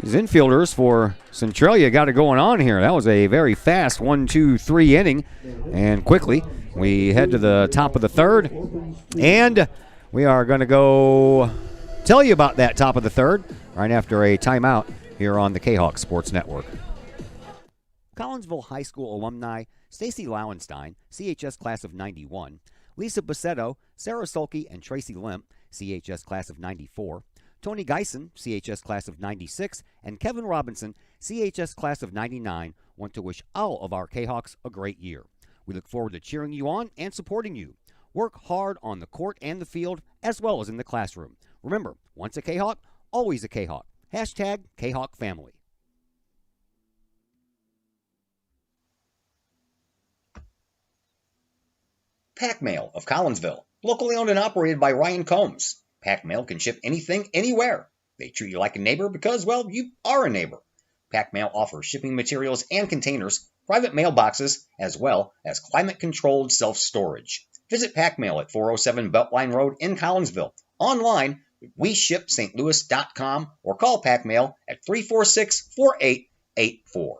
these infielders for Centralia got it going on here. That was a very fast 1-2-3 inning, and quickly we head to the top of the third, and we are going to go tell you about that top of the third right after a timeout here on the Kahok Sports Network. Collinsville High School alumni Stacy Lauenstein, CHS class of 91, Lisa Bassetto, Sarah Sulke, and Tracy Limp, CHS class of 94, Tony Geisen, CHS class of 96, and Kevin Robinson, CHS class of 99, want to wish all of our Kahawks a great year. We look forward to cheering you on and supporting you. Work hard on the court and the field, as well as in the classroom. Remember, once a Kahawk, always a Kahawk. Hashtag Kahawk Family. Pack Mail of Collinsville, locally owned and operated by Ryan Combs. Pack Mail can ship anything, anywhere. They treat you like a neighbor because, well, you are a neighbor. Pack Mail offers shipping materials and containers, private mailboxes, as well as climate-controlled self-storage. Visit Pack Mail at 407 Beltline Road in Collinsville. Online, WeShipSt.Louis.com or call Pack Mail at 346-4884.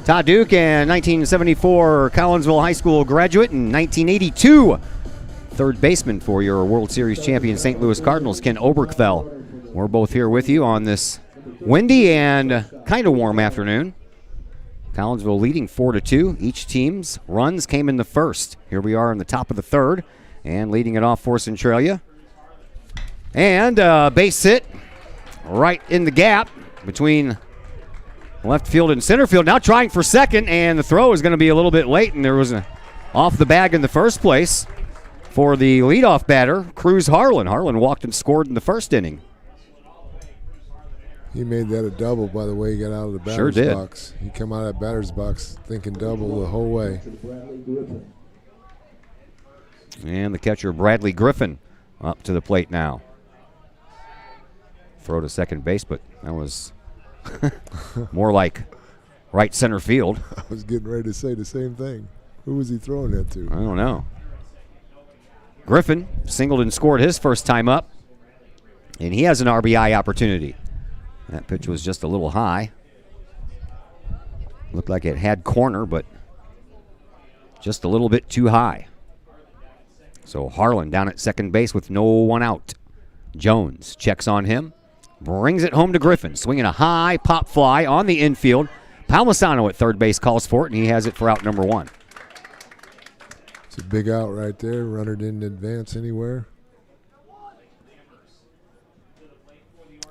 Todd Duke, and 1974 Collinsville High School graduate, and 1982 third baseman for your World Series champion St. Louis Cardinals, Ken Oberkfell. We're both here with you on this windy and kind of warm afternoon. Collinsville leading 4-2. Each team's runs came in the first. Here we are in the top of the third, and leading it off for Centralia. And base hit right in the gap between left field and center field. Now trying for second, and the throw is going to be a little bit late, and there was a off the bag in the first place for the leadoff batter, Cruz Harlan. Harlan walked and scored in the first inning. He made that a double by the way he got out of the batter's box. He came out of that batter's box thinking double the whole way. And the catcher, Bradley Griffin, up to the plate now. Throw to second base, but that was more like right center field. I was getting ready to say the same thing. Who was he throwing that to? I don't know. Griffin singled and scored his first time up, and he has an RBI opportunity. That pitch was just a little high. Looked like it had corner, but just a little bit too high. So Harlan down at second base with no one out. Jones checks on him, brings it home to Griffin, swinging a high pop fly on the infield. Palmisano at third base calls for it, and he has it for out number one. It's a big out right there. Runner didn't advance anywhere.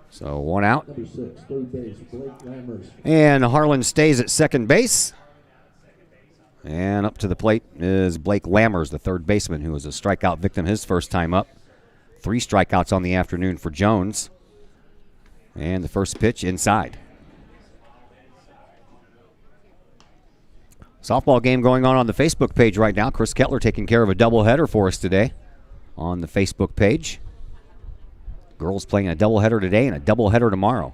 So one out. And Harlan stays at second base. And up to the plate is Blake Lammers, the third baseman, who was a strikeout victim his first time up. 3 strikeouts on the afternoon for Jones. And the first pitch inside. Softball game going on the Facebook page right now. Chris Kettler taking care of a doubleheader for us today on the Facebook page. Girls playing a doubleheader today and a doubleheader tomorrow.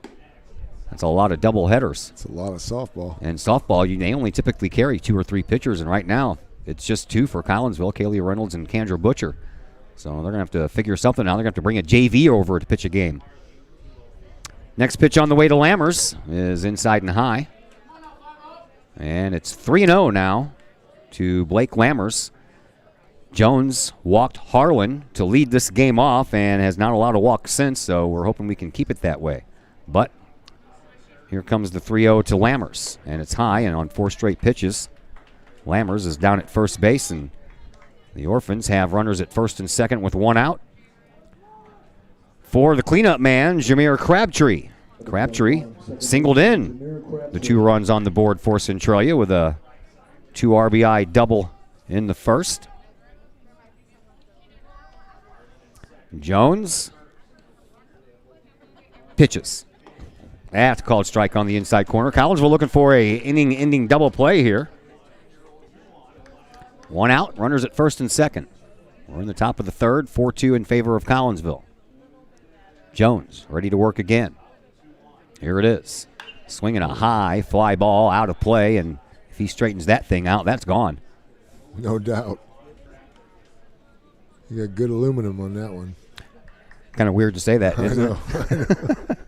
That's a lot of doubleheaders. It's a lot of softball. And softball, they only typically carry 2 or 3 pitchers, and right now it's just 2 for Collinsville, Kaylee Reynolds and Kendra Butcher. So they're going to have to figure something out. They're going to have to bring a JV over to pitch a game. Next pitch on the way to Lammers is inside and high. And it's 3-0 now to Blake Lammers. Jones walked Harlan to lead this game off and has not allowed a walk since, so we're hoping we can keep it that way. But here comes the 3-0 to Lammers, and it's high and on 4 straight pitches. Lammers is down at first base, and the Orphans have runners at first and second with 1 out. For the cleanup man, Jameer Crabtree. Crabtree singled in the 2 runs on the board for Centralia with a 2 RBI double in the first. Jones pitches. That's called strike on the inside corner. Collinsville looking for a inning-ending double play here. 1 out, runners at first and second. We're in the top of the third, 4-2 in favor of Collinsville. Jones ready to work again. Here it is. Swinging a high fly ball out of play, and if he straightens that thing out, that's gone. No doubt. You got good aluminum on that one. Kind of weird to say that, isn't it?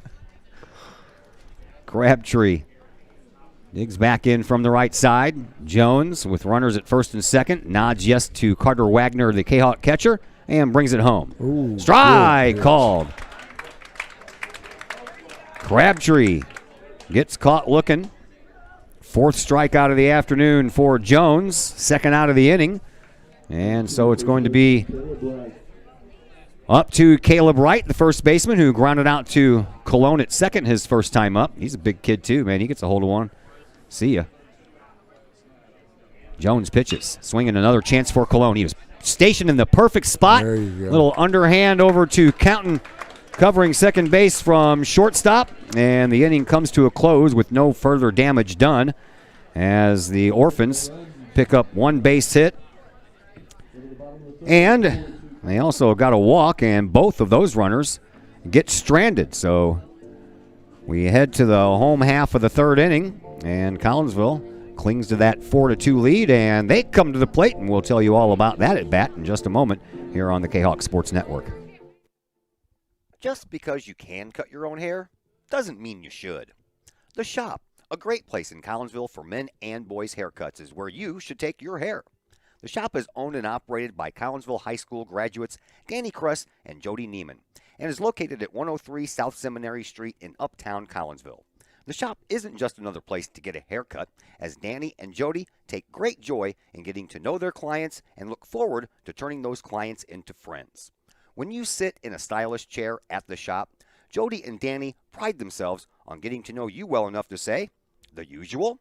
Crabtree digs back in from the right side. Jones with runners at first and second. Nods yes to Carter Wagner, the Kahok catcher, and brings it home. Ooh, strike good. called. Crabtree gets caught looking. 4th strikeout of the afternoon for Jones. 2nd out of the inning. And so it's going to be up to Caleb Wright, the first baseman, who grounded out to Cologne at second his first time up. He's a big kid too, man. He gets a hold of one. See ya. Jones pitches. Swinging another chance for Cologne. He was stationed in the perfect spot. There you go. Little underhand over to Counton, covering second base from shortstop. And the inning comes to a close with no further damage done as the Orphans pick up 1 base hit. And they also got a walk, and both of those runners get stranded. So we head to the home half of the 3rd inning, and Collinsville clings to that 4-2 lead, and they come to the plate, and we'll tell you all about that at bat in just a moment here on the Kahok Sports Network. Just because you can cut your own hair doesn't mean you should. The Shop, a great place in Collinsville for men and boys haircuts, is where you should take your hair. The Shop is owned and operated by Collinsville High School graduates Danny Kress and Jody Neiman, and is located at 103 South Seminary Street in Uptown Collinsville. The Shop isn't just another place to get a haircut, as Danny and Jody take great joy in getting to know their clients and look forward to turning those clients into friends. When you sit in a stylish chair at the Shop, Jody and Danny pride themselves on getting to know you well enough to say, "The usual?"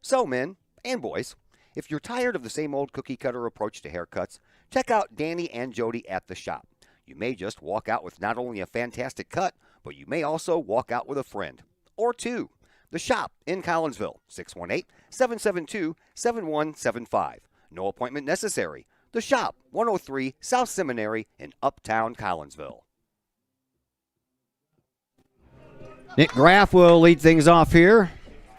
So, men and boys, if you're tired of the same old cookie-cutter approach to haircuts, check out Danny and Jody at the Shop. You may just walk out with not only a fantastic cut, but you may also walk out with a friend or 2. The Shop in Collinsville, 618-772-7175. No appointment necessary. The Shop, 103 South Seminary in Uptown Collinsville. Nick Graff will lead things off here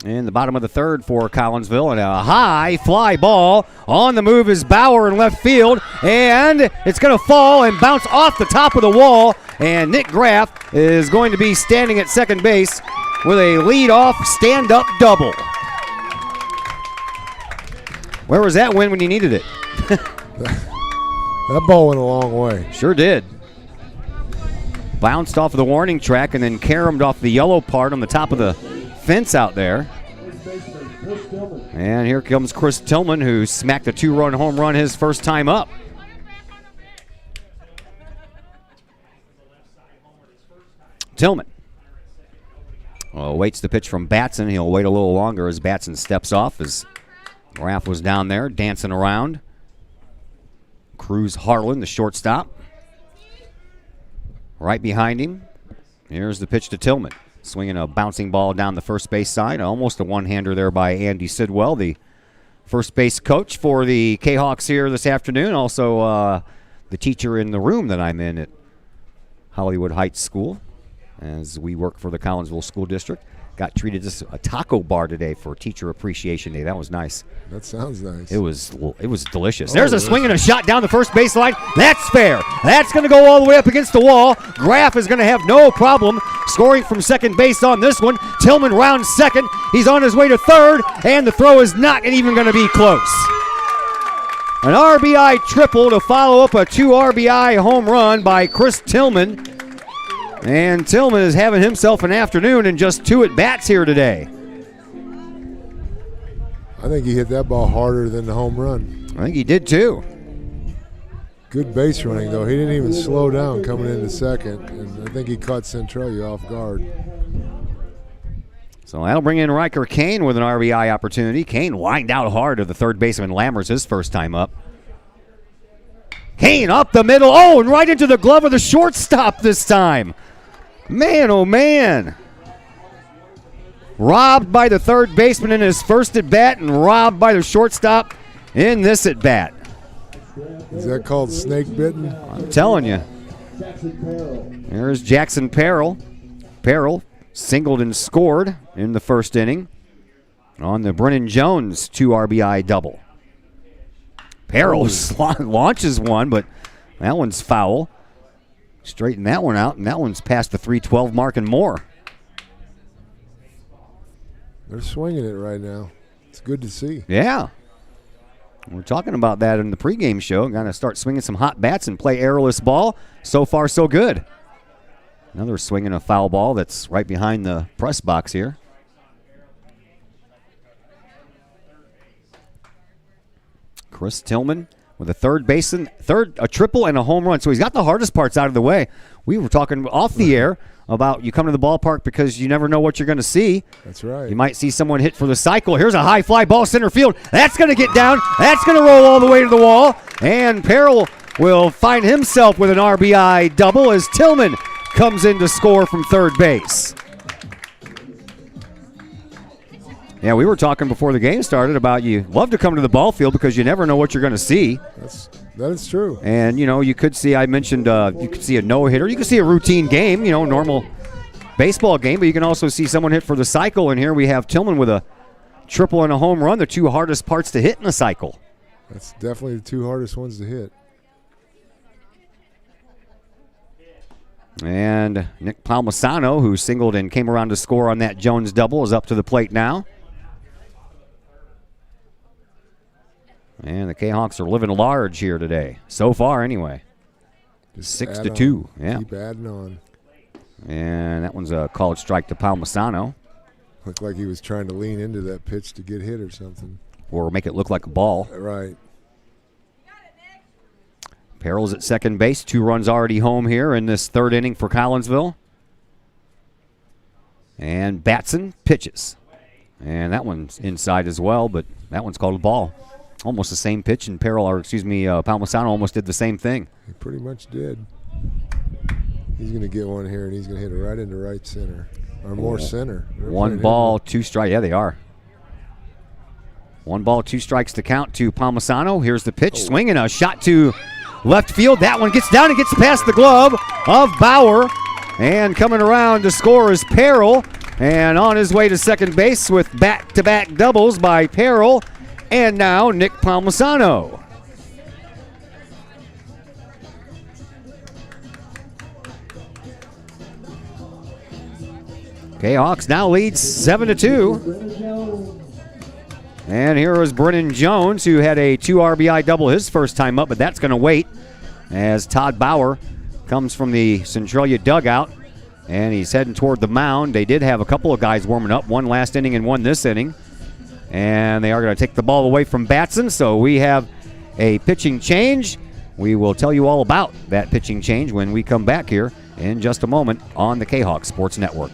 in the bottom of the 3rd for Collinsville, and a high fly ball. On the move is Bauer in left field, and it's going to fall and bounce off the top of the wall, and Nick Graff is going to be standing at second base with a lead-off stand-up double. Where was that win when you needed it? That ball went a long way. Sure did. Bounced off of the warning track and then caromed off the yellow part on the top of the fence out there. And here comes Chris Tillman, who smacked a 2-run home run his first time up. Tillman waits the pitch from Batson. He'll wait a little longer as Batson steps off as Graff was down there dancing around. Cruz Harlan, the shortstop. Right behind him, here's the pitch to Tillman. Swinging a bouncing ball down the first base side. Almost a one-hander there by Andy Sidwell, the first base coach for the Kahawks here this afternoon. Also the teacher in the room that I'm in at Hollywood Heights School as we work for the Collinsville School District. Got treated to a taco bar today for Teacher Appreciation Day. That was nice. That sounds nice. It was delicious. There's a swing and a shot down the first baseline. That's fair. That's going to go all the way up against the wall. Graff is going to have no problem scoring from second base on this one. Tillman rounds second. He's on his way to third, and the throw is not even going to be close. An RBI triple to follow up a 2 RBI home run by Chris Tillman. And Tillman is having himself an afternoon and just 2 at-bats here today. I think he hit that ball harder than the home run. I think he did too. Good base running, though. He didn't even slow down coming into second, and I think he caught Centralia off guard. So that'll bring in Riker Kane with an RBI opportunity. Kane lined out hard to the third baseman Lammers his first time up. Kane up the middle. Oh, and right into the glove of the shortstop this time. Man, oh man. Robbed by the third baseman in his first at-bat and robbed by the shortstop in this at-bat. Is that called snake bitten? I'm telling you. There's Jackson Perrell. Perrell singled and scored in the first inning on the Brennan Jones 2 RBI double. Perrell launches one, but that one's foul. Straighten that one out, and that one's past the 312 mark and more. They're swinging it right now. It's good to see. Yeah. We're talking about that in the pregame show. Got to start swinging some hot bats and play errorless ball. So far, so good. Another swinging a foul ball that's right behind the press box here. Chris Tillman with a third baseman, a triple and a home run. So he's got the hardest parts out of the way. We were talking off the air about you come to the ballpark because you never know what you're going to see. That's right. You might see someone hit for the cycle. Here's a high fly ball center field. That's going to get down. That's going to roll all the way to the wall. And Perrell will find himself with an RBI double as Tillman comes in to score from third base. Yeah, we were talking before the game started about you love to come to the ball field because you never know what you're going to see. That is true. And, you know, you could see, I mentioned, you could see a no-hitter. You could see a routine game, you know, normal baseball game, but you can also see someone hit for the cycle. And here we have Tillman with a triple and a home run, the 2 hardest parts to hit in a cycle. That's definitely the 2 hardest ones to hit. And Nick Palmisano, who singled and came around to score on that Jones double, is up to the plate now. And the Kahawks are living large here today. So far, anyway. Just 6-2. Yeah. Keep adding on. And that one's a called strike to Palmisano. Looked like he was trying to lean into that pitch to get hit or something. Or make it look like a ball. Right. Perrell's at second base. 2 runs already home here in this third inning for Collinsville. And Batson pitches. And that one's inside as well, but that one's called a ball. Almost the same pitch, and Palmisano almost did the same thing. He pretty much did. He's going to get one here, and he's going to hit it right into right center. Or more center. They're 1 ball, 2 strikes. Yeah, they are. 1 ball, 2 strikes to count to Palmisano. Here's the pitch. Swinging a shot to left field. That one gets down and gets past the glove of Bauer. And coming around to score is Perrell. And on his way to second base with back-to-back doubles by Perrell. And now Nick Palmisano. Hawks now leads 7-2. And here is Brennan Jones, who had a 2 RBI double his first time up, but that's going to wait as Todd Bauer comes from the Centralia dugout, and he's heading toward the mound. They did have a couple of guys warming up, one last inning and one this inning. And they are going to take the ball away from Batson, so we have a pitching change. We will tell you all about that pitching change when we come back here in just a moment on the Kahok Sports Network.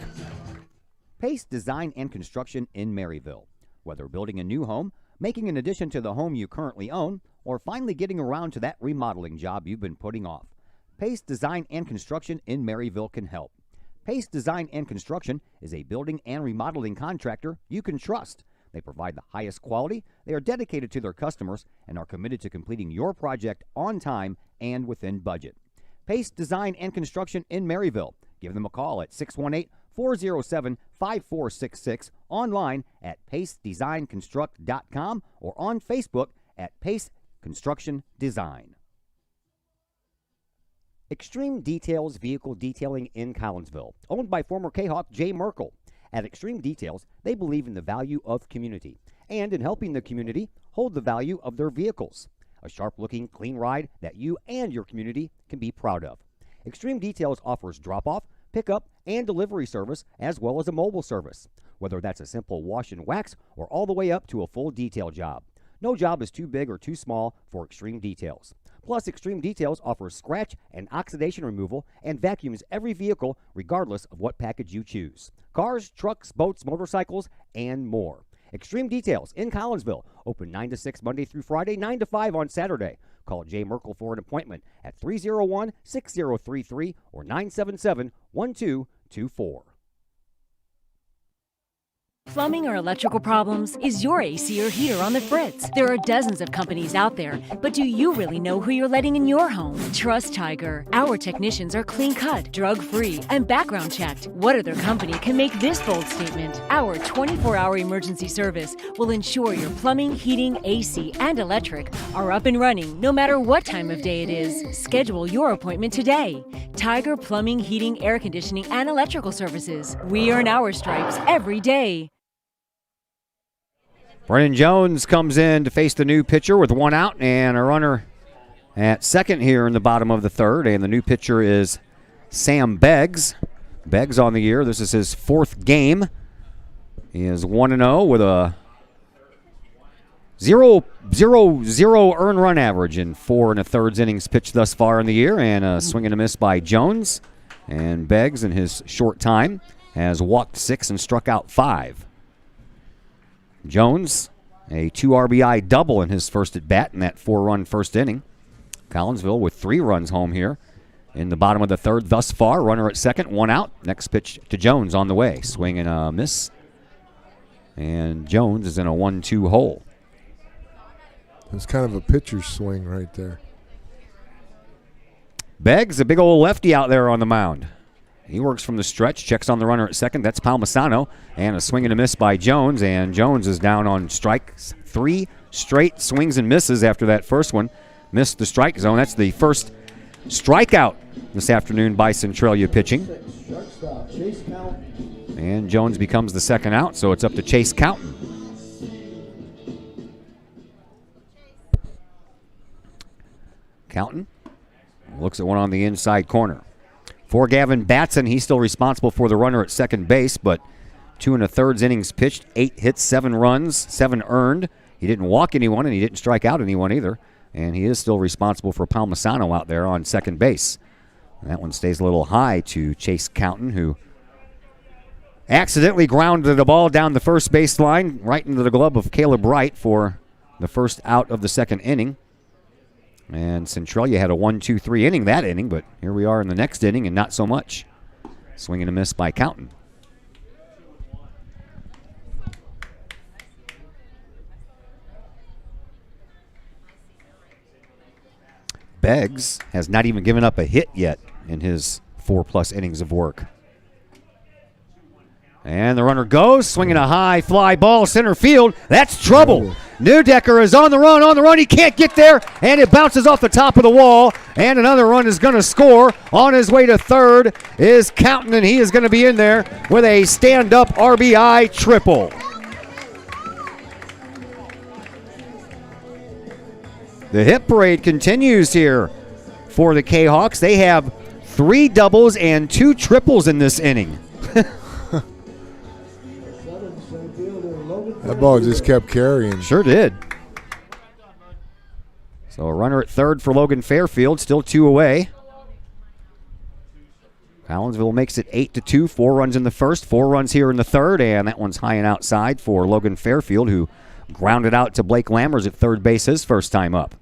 Pace Design and Construction in Maryville. Whether building a new home, making an addition to the home you currently own, or finally getting around to that remodeling job you've been putting off. Pace Design and Construction in Maryville can help. Pace Design and Construction is a building and remodeling contractor you can trust. They provide the highest quality, they are dedicated to their customers, and are committed to completing your project on time and within budget. Pace Design and Construction in Maryville. Give them a call at 618-407-5466, online at pacedesignconstruct.com, or on Facebook at Pace Construction Design. Extreme Details Vehicle Detailing in Collinsville, owned by former Kahok Jay Merkel. At Extreme Details, they believe in the value of community and in helping the community hold the value of their vehicles. A sharp-looking, clean ride that you and your community can be proud of. Extreme Details offers drop-off, pickup, and delivery service, as well as a mobile service, whether that's a simple wash and wax or all the way up to a full detail job. No job is too big or too small for Extreme Details. Plus, Extreme Details offers scratch and oxidation removal and vacuums every vehicle regardless of what package you choose. Cars, trucks, boats, motorcycles, and more. Extreme Details in Collinsville, open 9 to 6 Monday through Friday, 9 to 5 on Saturday. Call Jay Merkel for an appointment at 301-6033 or 977-1224. Plumbing or electrical problems? Is your AC or heater on the fritz? There are dozens of companies out there, but do you really know who you're letting in your home? Trust Tiger. Our technicians are clean-cut, drug-free, and background-checked. What other company can make this bold statement? Our 24-hour emergency service will ensure your plumbing, heating, AC, and electric are up and running no matter what time of day it is. Schedule your appointment today. Tiger Plumbing, Heating, Air Conditioning, and Electrical Services. We earn our stripes every day. Brennan Jones comes in to face the new pitcher with one out and a runner at second here in the bottom of the third. And the new pitcher is Sam Beggs. Beggs on the year. This is his fourth game. He is 1-0 with a 0.000 earned run average in 4 1/3 innings pitched thus far in the year. And a swing and a miss by Jones. And Beggs, in his short time, has walked 6 and struck out 5. Jones, a 2 RBI double in his first at bat in that 4-run first inning. Collinsville with 3 runs home here in the bottom of the third thus far. Runner at second, 1 out. Next pitch to Jones on the way. Swing and a miss. And Jones is in a 1-2 hole. It's kind of a pitcher's swing right there. Beggs, a big old lefty out there on the mound. He works from the stretch, checks on the runner at second. That's Palmisano. And a swing and a miss by Jones. And Jones is down on strikes. 3 straight swings and misses after that first one. Missed the strike zone. That's the first strikeout this afternoon by Centralia pitching. And Jones becomes the second out, so it's up to Chase Counton. Counton looks at one on the inside corner. For Gavin Batson, he's still responsible for the runner at second base, but 2 1/3 innings pitched, 8 hits, 7 runs, 7 earned. He didn't walk anyone, and he didn't strike out anyone either. And he is still responsible for Palmisano out there on second base. And that one stays a little high to Chase Counton, who accidentally grounded the ball down the first base line right into the glove of Caleb Wright for the first out of the second inning. And Centralia had a 1-2-3 inning that inning, but here we are in the next inning and not so much. Swing and a miss by Counton. Beggs has not even given up a hit yet in his 4+ innings of work. And the runner goes, swinging a high fly ball center field. That's trouble. Newdecker is on the run. He can't get there, and it bounces off the top of the wall. And another run is going to score. On his way to third is Counton, and he is going to be in there with a stand-up RBI triple. The hit parade continues here for the Kahawks. They have 3 doubles and 2 triples in this inning. That ball just kept carrying. Sure did. So a runner at third for Logan Fairfield, still 2 away. Collinsville makes it 8-2, 4 runs in the first, 4 runs here in the third, and that one's high and outside for Logan Fairfield, who grounded out to Blake Lammers at third base his first time up.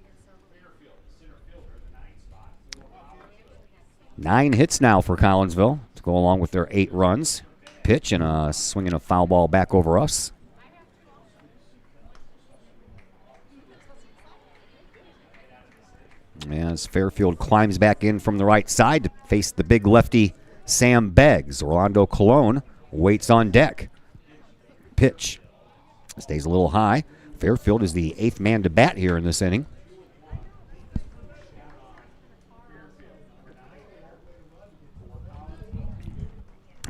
9 hits now for Collinsville to go along with their 8 runs. Pitch and a swinging a foul ball back over us. As Fairfield climbs back in from the right side to face the big lefty Sam Beggs. Orlando Colon waits on deck. Pitch stays a little high. Fairfield is the 8th man to bat here in this inning.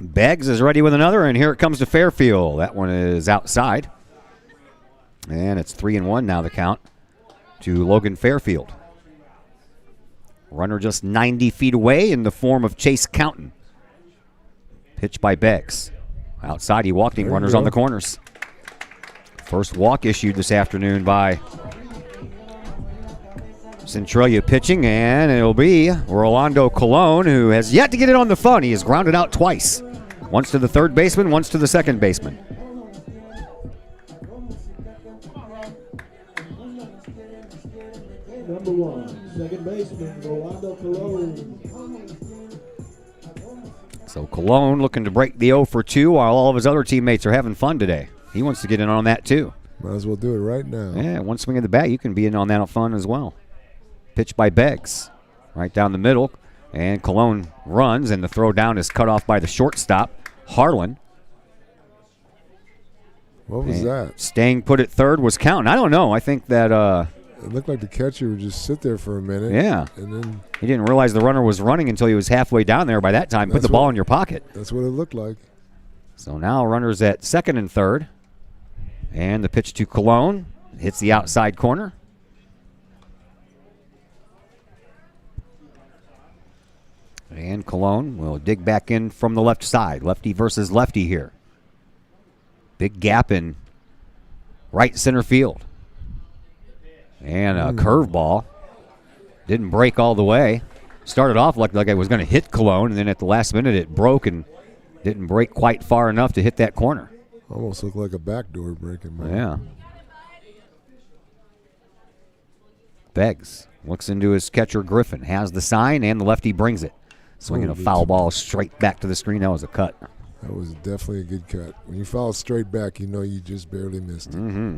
Beggs is ready with another, and here it comes to Fairfield. That one is outside. And it's 3-1 now, the count to Logan Fairfield. Runner just 90 feet away in the form of Chase Counton. Pitch by Beggs. Outside, he walking runners on the corners. First walk issued this afternoon by Centralia pitching, and it'll be Rolando Colon, who has yet to get it on the fun. He has grounded out twice. Once to the third baseman, once to the second baseman. Number 1, second baseman, Rolando Colon. So Colon looking to break the 0 for 2 while all of his other teammates are having fun today. He wants to get in on that too. Might as well do it right now. Yeah, one swing of the bat, you can be in on that fun as well. Pitch by Beggs, right down the middle, and Colon runs, and the throw down is cut off by the shortstop, Harlan. What was that? Staying put at third was counting. I don't know. I think that it looked like the catcher would just sit there for a minute. Yeah. And then he didn't realize the runner was running until he was halfway down there. By that time, put the ball in your pocket. That's what it looked like. So now runners at second and third. And the pitch to Colon hits the outside corner. And Colon will dig back in from the left side. Lefty versus lefty here. Big gap in right center field. And a curveball. Didn't break all the way. Started off like it was going to hit Colon, and then at the last minute it broke and didn't break quite far enough to hit that corner. Almost looked like a backdoor breaking ball. Yeah. Beggs looks into his catcher Griffin. Has the sign, and the lefty brings it. Swinging a foul ball straight back to the screen. That was a cut. That was definitely a good cut. When you foul straight back, you know you just barely missed it. Mm-hmm.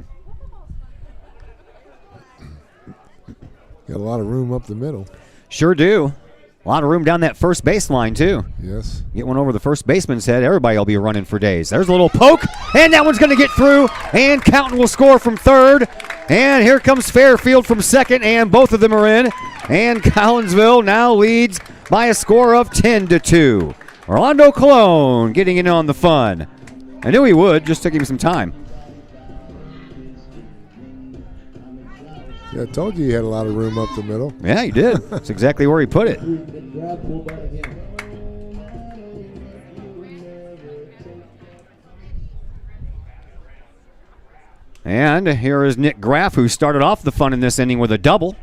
Got a lot of room up the middle. Sure do. A lot of room down that first baseline, too. Yes. Get one over the first baseman's head. Everybody will be running for days. There's a little poke, and that one's going to get through, and Counton will score from third. And here comes Fairfield from second, and both of them are in. And Collinsville now leads by a score of 10-2. Orlando Colon getting in on the fun. I knew he would, just took him some time. Yeah, I told you he had a lot of room up the middle. Yeah, he did. That's exactly where he put it. And here is Nick Graff, who started off the fun in this inning with a double.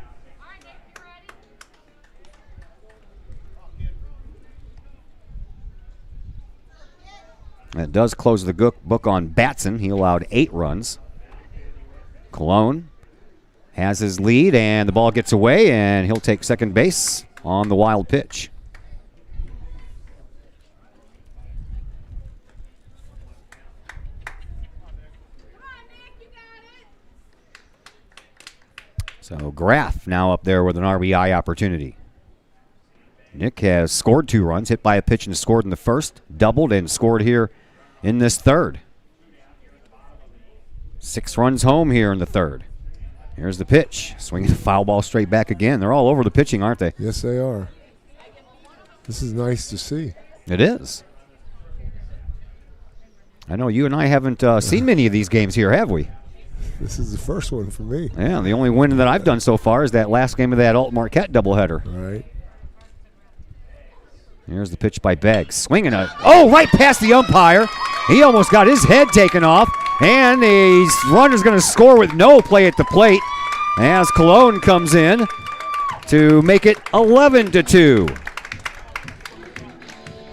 That does close the book on Batson. He allowed 8 runs. Colon has his lead, and the ball gets away, and he'll take second base on the wild pitch. So Graff now up there with an RBI opportunity. Nick has scored 2 runs, hit by a pitch and scored in the first, doubled and scored here in this third. 6 runs home here in the third. Here's the pitch. Swinging the foul ball straight back again. They're all over the pitching, aren't they? Yes, they are. This is nice to see. It is. I know you and I haven't seen many of these games here, have we? This is the first one for me. Yeah, the only win that I've done so far is that last game of that Alt Marquette doubleheader. All right. Here's the pitch by Beggs. Swinging right past the umpire. He almost got his head taken off. And the runner's going to score with no play at the plate as Colon comes in to make it 11-2.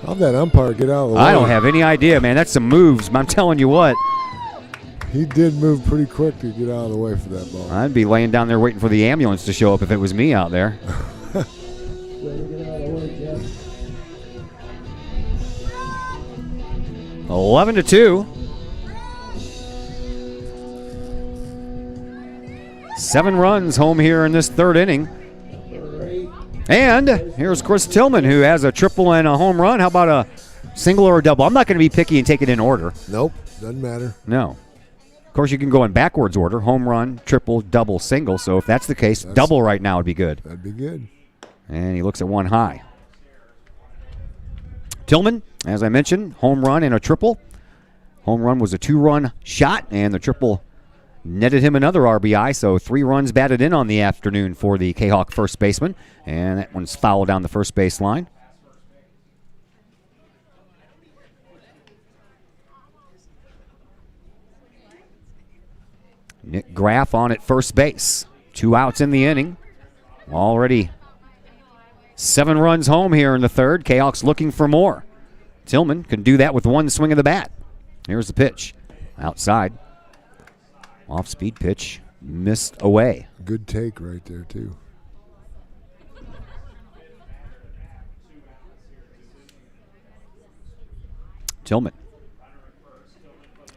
How'd that umpire get out of the way? I don't have any idea, man. That's some moves. I'm telling you what. He did move pretty quick to get out of the way for that ball. I'd be laying down there waiting for the ambulance to show up if it was me out there. 11-2. 7 runs home here in this third inning. And here's Chris Tillman, who has a triple and a home run. How about a single or a double? I'm not going to be picky and take it in order. Nope, doesn't matter. No. Of course, you can go in backwards order. Home run, triple, double, single. So if that's the case, double right now would be good. That'd be good. And he looks at one high. Tillman, as I mentioned, home run and a triple. Home run was a 2-run shot, and the triple netted him another RBI, so 3 runs batted in on the afternoon for the Kahok first baseman, and that one's fouled down the first base line. Nick Graff on at first base. 2 outs in the inning. Already 7 runs home here in the third. Kahok's looking for more. Tillman can do that with one swing of the bat. Here's the pitch. Outside. Off-speed pitch. Missed away. Good take right there, too. Tillman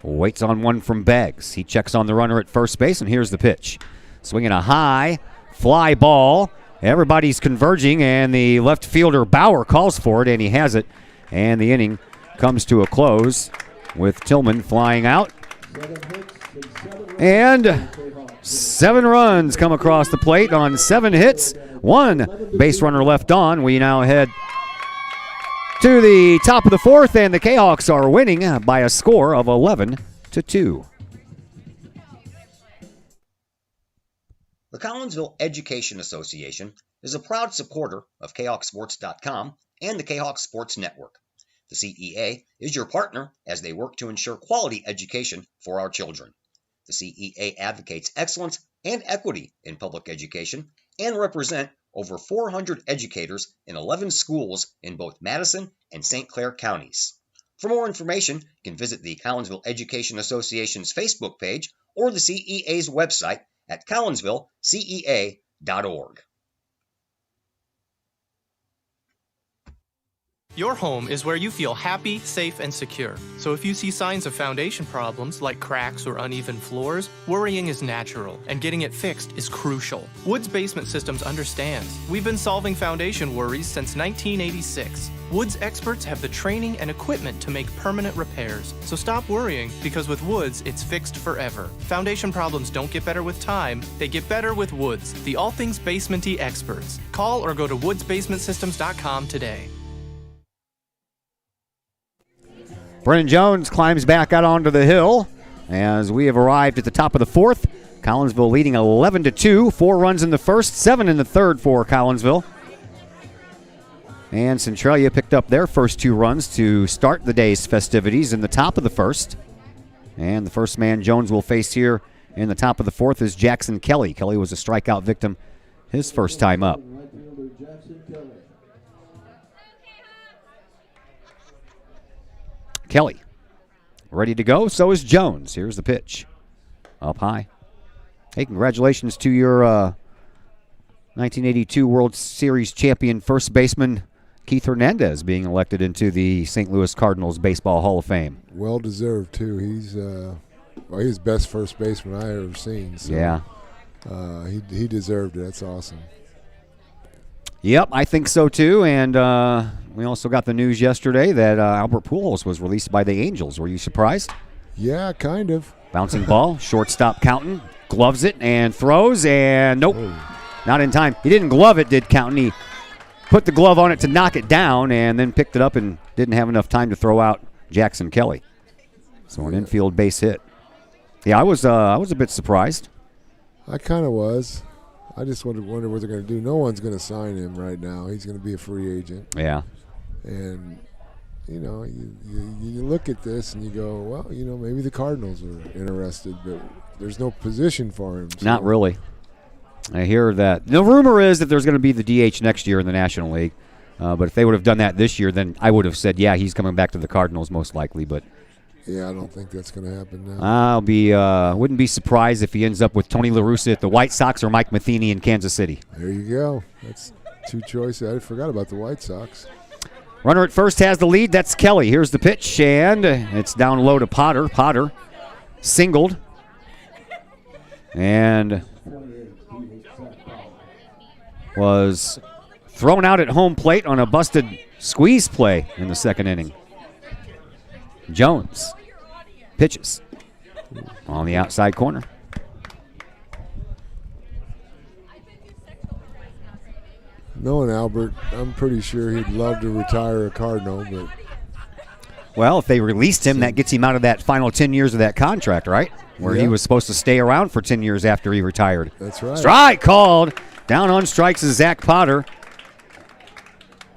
waits on one from Beggs. He checks on the runner at first base, and here's the pitch. Swinging a high fly ball. Everybody's converging, and the left fielder Bauer calls for it, and he has it. And the inning comes to a close with Tillman flying out. And 7 runs come across the plate on 7 hits. 1 base runner left on. We now head to the top of the 4th, and the Kahawks are winning by a score of 11-2. The Collinsville Education Association is a proud supporter of KahokSports.com and the Kahok Sports Network. The CEA is your partner as they work to ensure quality education for our children. The CEA advocates excellence and equity in public education and represent over 400 educators in 11 schools in both Madison and St. Clair counties. For more information, you can visit the Collinsville Education Association's Facebook page or the CEA's website at collinsvillecea.org. Your home is where you feel happy, safe, and secure. So if you see signs of foundation problems like cracks or uneven floors, worrying is natural, and getting it fixed is crucial. Woods Basement Systems understands. We've been solving foundation worries since 1986. Woods experts have the training and equipment to make permanent repairs. So stop worrying, because with Woods, it's fixed forever. Foundation problems don't get better with time, they get better with Woods, the all things basement-y experts. Call or go to woodsbasementsystems.com today. Brennan Jones climbs back out onto the hill as we have arrived at the top of the 4th. Collinsville leading 11-2. 4 runs in the first, 7 in the third for Collinsville. And Centralia picked up their first 2 runs to start the day's festivities in the top of the first. And the first man Jones will face here in the top of the 4th is Jackson Kelly. Kelly was a strikeout victim his first time up. Kelly ready to go. So is Jones. Here's the pitch. Up high. Hey, congratulations to your 1982 World Series champion first baseman Keith Hernandez being elected into the St. Louis Cardinals Baseball Hall of Fame. Well deserved, too. He's he's the best first baseman I ever seen. So, yeah. He deserved it. That's awesome. Yep, I think so too. And we also got the news yesterday that Albert Pujols was released by the Angels. Were you surprised? Yeah, kind of. Bouncing ball, shortstop Counton gloves it and throws, and nope, not in time. He didn't glove it, did Counton. He put the glove on it to knock it down and then picked it up and didn't have enough time to throw out Jackson Kelly. So an infield base hit. Yeah, I was a bit surprised. I kind of was. I just wonder what they're going to do. No one's going to sign him right now. He's going to be a free agent. Yeah. And, you know, you look at this and you go, well, you know, maybe the Cardinals are interested, but there's no position for him. So. Not really. I hear that. The rumor is that there's going to be the DH next year in the National League. But if they would have done that this year, then I would have said, yeah, he's coming back to the Cardinals most likely. But Yeah, I don't think that's going to happen now. Wouldn't be surprised if he ends up with Tony La Russa at the White Sox or Mike Matheny in Kansas City. There you go. That's 2 choices. I forgot about the White Sox. Runner at first has the lead. That's Kelly. Here's the pitch, and it's down low to Potter. Potter singled. And was thrown out at home plate on a busted squeeze play in the second inning. Jones pitches on the outside corner. Knowing Albert, I'm pretty sure he'd love to retire a Cardinal, but well, if they released him, that gets him out of that final 10 years of that contract, right? Where he was supposed to stay around for 10 years after he retired. That's right. Strike called. Down on strikes is Zach Potter.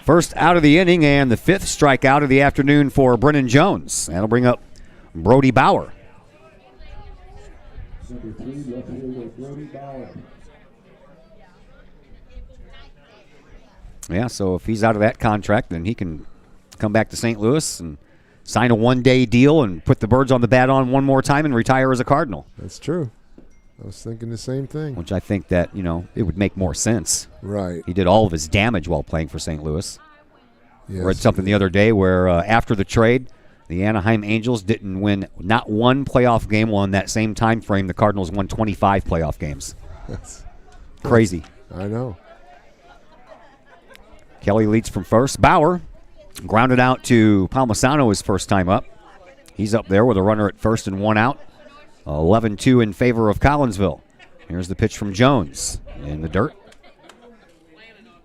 First out of the inning and the 5th strikeout of the afternoon for Brennan Jones. That'll bring up Brody Bauer. Number 3, left fielder Brody Bauer. Yeah, so if he's out of that contract, then he can come back to St. Louis and sign a one-day deal and put the birds on the bat on one more time and retire as a Cardinal. That's true. I was thinking the same thing. Which I think that, it would make more sense. Right. He did all of his damage while playing for St. Louis. Yes. Read something the other day where after the trade, the Anaheim Angels didn't win not one playoff game. Well, in that same time frame, the Cardinals won 25 playoff games. That's crazy. I know. Kelly leads from first. Bauer grounded out to Palmisano his first time up. He's up there with a runner at first and 1 out. 11-2 in favor of Collinsville. Here's the pitch from Jones in the dirt.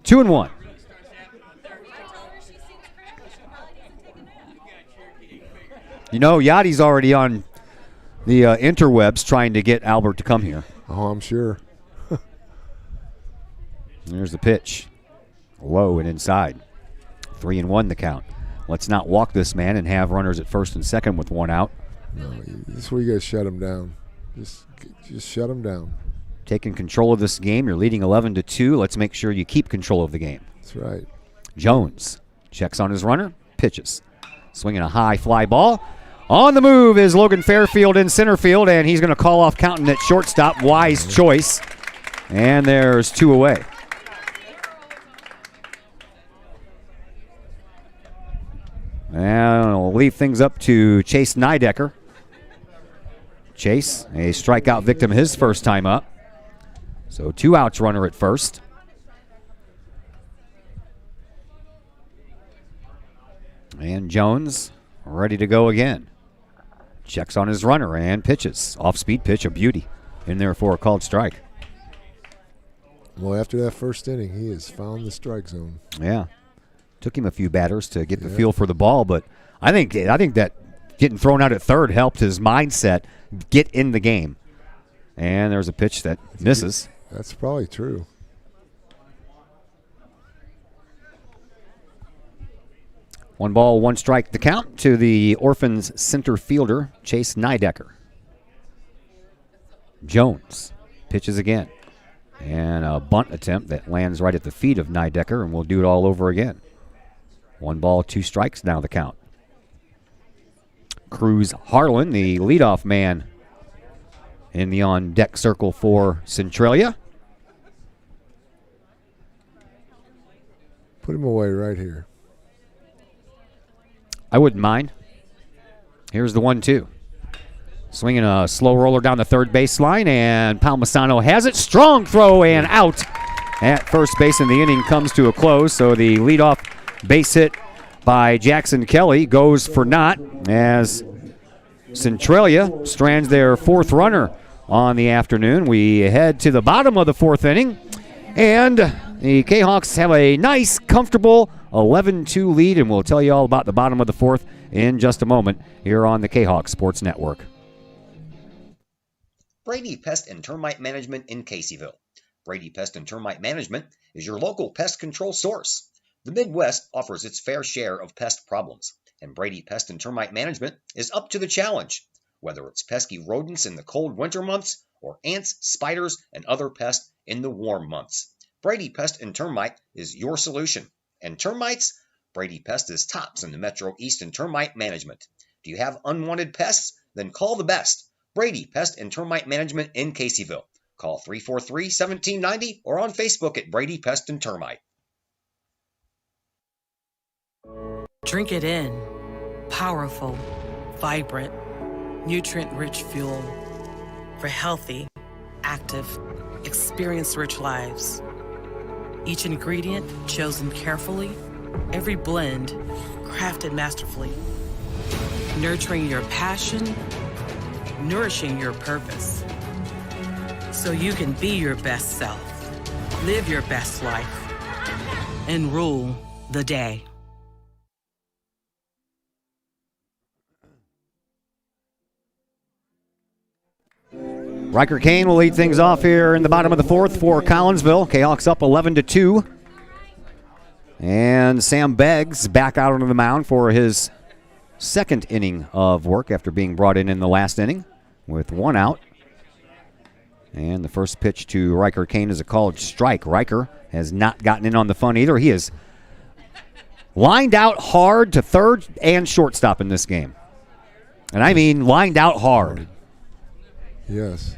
2-1. Yachty's already on the interwebs trying to get Albert to come here. Oh, I'm sure. There's the pitch. Low and inside. 3-1 the count. Let's not walk this man and have runners at first and second with 1 out. No, this is where you got to shut him down. Just shut him down. Taking control of this game. You're leading 11-2. Let's make sure you keep control of the game. That's right. Jones checks on his runner. Pitches. Swinging a high fly ball. On the move is Logan Fairfield in center field, and he's going to call off Counting at shortstop. Wise choice. And there's 2 away. And we'll leave things up to Chase Nidecker. Chase, a strikeout victim his first time up. So 2 outs runner at first. And Jones ready to go again. Checks on his runner and pitches. Off-speed pitch, a beauty. In there for a called strike. Well, after that first inning, he has found the strike zone. Yeah. Took him a few batters to get the feel for the ball, but I think that getting thrown out at third helped his mindset get in the game. And there's a pitch that misses. That's probably true. One ball, 1 strike to count to the Orphans center fielder, Chase Nidecker. Jones pitches again. And a bunt attempt that lands right at the feet of Nidecker, and we'll do it all over again. 1 ball, 2 strikes now the count. Cruz Harlan, the leadoff man in the on-deck circle for Centralia. Put him away right here. I wouldn't mind. Here's the 1-2. Swinging a slow roller down the third baseline, and Palmisano has it. Strong throw and out at first base, and the inning comes to a close. So the leadoff base hit by Jackson Kelly goes for naught as Centralia strands their 4th runner on the afternoon. We head to the bottom of the 4th inning, and the Kahawks have a nice, comfortable 11-2 lead, and we'll tell you all about the bottom of the 4th in just a moment here on the Kahawk Sports Network. Brady Pest and Termite Management in Caseyville. Brady Pest and Termite Management is your local pest control source. The Midwest offers its fair share of pest problems, and Brady Pest and Termite Management is up to the challenge. Whether it's pesky rodents in the cold winter months or ants, spiders, and other pests in the warm months, Brady Pest and Termite is your solution. And termites? Brady Pest is tops in the Metro East in termite management. Do you have unwanted pests? Then call the best. Brady Pest and Termite Management in Caseyville. Call 343-1790 or on Facebook at Brady Pest and Termite. Drink it in. Powerful, vibrant, nutrient-rich fuel for healthy, active, experience-rich lives. Each ingredient chosen carefully, every blend crafted masterfully. Nurturing your passion, nourishing your purpose. So you can be your best self, live your best life, and rule the day. Riker Kane will lead things off here in the bottom of the fourth for Collinsville. Kahawks up 11-2. And Sam Beggs back out onto the mound for his second inning of work after being brought in the last inning with one out. And the first pitch to Riker Kane is a called strike. Riker has not gotten in on the fun either. He is lined out hard to third and shortstop in this game. And I mean lined out hard. Yes.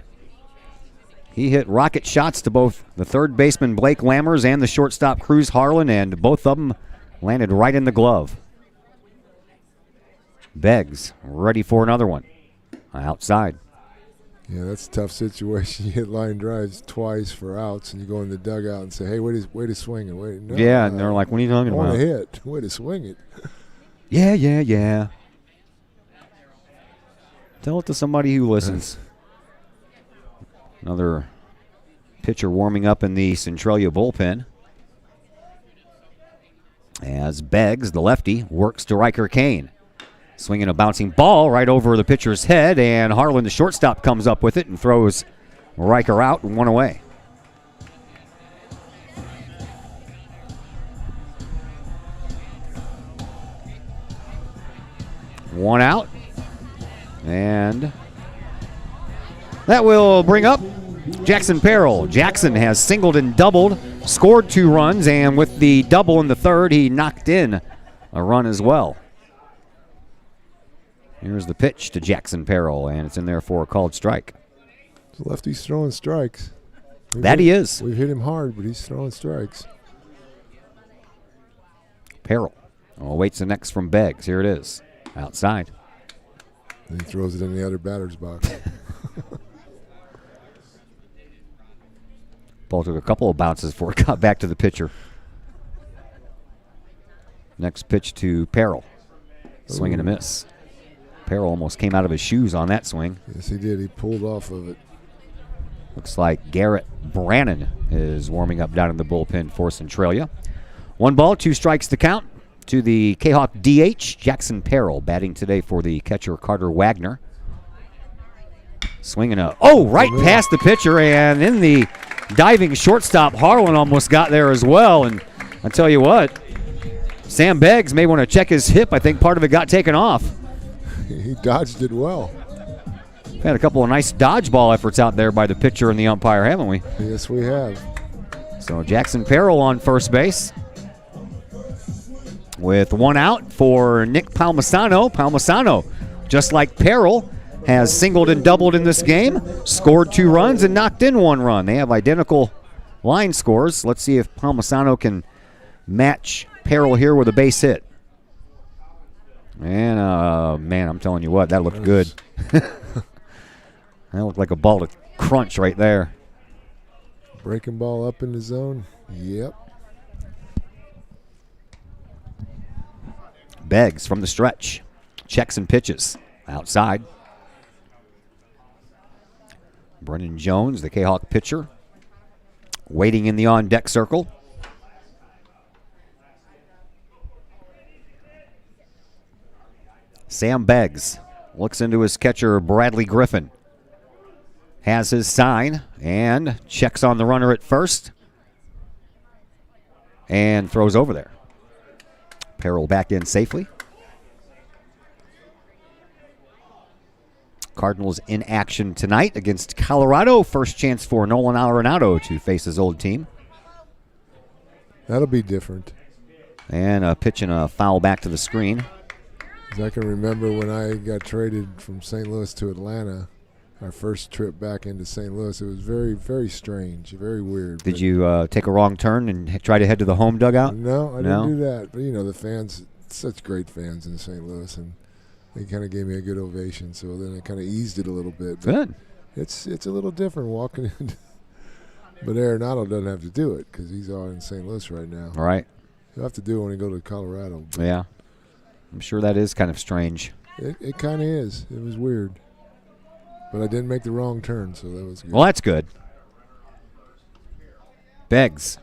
He hit rocket shots to both the third baseman Blake Lammers and the shortstop Cruz Harlan, and both of them landed right in the glove. Beggs ready for another one. Outside. Yeah, that's a tough situation. You hit line drives twice for outs, and you go in the dugout and say, "Hey, way to swing it." Wait, no, yeah, and they're like, "What are you talking I want about?" to hit. Way to swing it. Yeah. Tell it to somebody who listens. Another pitcher warming up in the Centralia bullpen. As Beggs, the lefty, works to Riker Kane. Swinging a bouncing ball right over the pitcher's head, and Harlan, the shortstop, comes up with it and throws Riker out and one away. One out. And that will bring up Jackson Perrell. Jackson has singled and doubled, scored 2 runs, and with the double in the third, he knocked in a run as well. Here's the pitch to Jackson Perrell, and it's in there for a called strike. The lefty's throwing strikes. He is. We've hit him hard, but he's throwing strikes. Perrell awaits the next from Beggs. Here it is. Outside. And he throws it in the other batter's box. Ball took a couple of bounces before it got back to the pitcher. Next pitch to Perrell. Swing and a miss. Perrell almost came out of his shoes on that swing. Yes, he did. He pulled off of it. Looks like Garrett Brannon is warming up down in the bullpen for Centralia. 1 ball, 2 strikes to count to the Kahawk DH, Jackson Perrell, batting today for the catcher Carter Wagner. Swinging right past the pitcher, and in the diving shortstop, Harlan almost got there as well. And I tell you what, Sam Beggs may want to check his hip. I think part of it got taken off. He dodged it well. Had a couple of nice dodgeball efforts out there by the pitcher and the umpire, haven't we? Yes, we have. So Jackson Perrell on first base with 1 out for Nick Palmisano. Palmisano, just like Perrell, has singled and doubled in this game, scored 2 runs and knocked in 1 run. They have identical line scores. Let's see if Palmisano can match Perrell here with a base hit. And, man, I'm telling you what, that looked good. That looked like a ball to crunch right there. Breaking ball up in the zone. Yep. Beggs from the stretch. Checks and pitches. Outside. Brennan Jones, the Kahawk pitcher, waiting in the on-deck circle. Sam Beggs looks into his catcher, Bradley Griffin. Has his sign and checks on the runner at first and throws over there. Perrell back in safely. Cardinals in action tonight against Colorado. First chance for Nolan Arenado to face his old team. That'll be different. And a pitch and a foul back to the screen. 'Cause I can remember when I got traded from St. Louis to Atlanta, our first trip back into St. Louis, it was very, very strange, very weird. Did you take a wrong turn and try to head to the home dugout? No, I didn't do that. But, the fans, such great fans in St. Louis, and they kind of gave me a good ovation, so then it kind of eased it a little bit. But Good. It's a little different walking in. But Arenado doesn't have to do it because he's all in St. Louis right now. All right. He'll have to do it when he go to Colorado. Yeah. I'm sure that is kind of strange. It kind of is. It was weird. But I didn't make the wrong turn, so that was good. Well, that's good. Beggs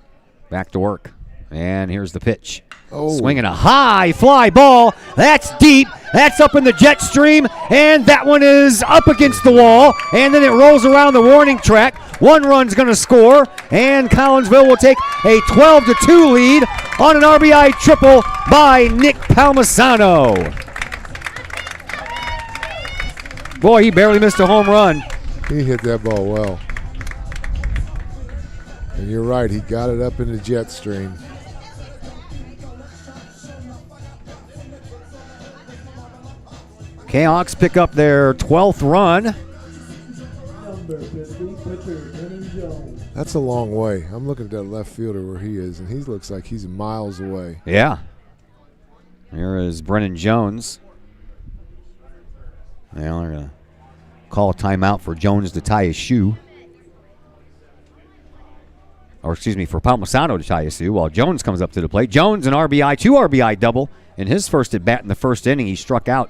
back to work. And here's the pitch. Oh. Swinging a high fly ball. That's deep. That's up in the jet stream. And that one is up against the wall. And then it rolls around the warning track. One run's going to score. And Collinsville will take a 12-2 lead on an RBI triple by Nick Palmisano. Boy, he barely missed a home run. He hit that ball well. And you're right, he got it up in the jet stream. Kahawks pick up their 12th run. Number 50, pitcher Brennan Jones. That's a long way. I'm looking at that left fielder where he is, and he looks like he's miles away. Yeah. Here is Brennan Jones. Well, they're going to call a timeout for Jones to tie his shoe. Or, excuse me, for Palmisano to tie his shoe while Jones comes up to the plate. Jones, an RBI, 2 RBI double in his first at bat in the first inning. He struck out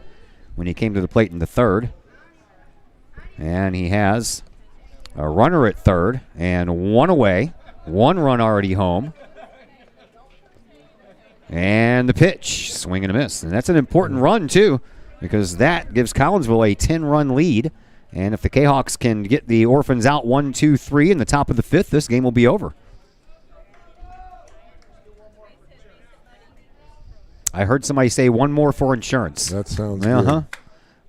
when he came to the plate in the third. And he has a runner at third and one away. 1 run already home. And the pitch, swing and a miss. And that's an important run, too, because that gives Collinsville a 10-run lead. And if the Kahawks can get the Orphans out 1, 2, 3 in the top of the 5th, this game will be over. I heard somebody say one more for insurance. That sounds good.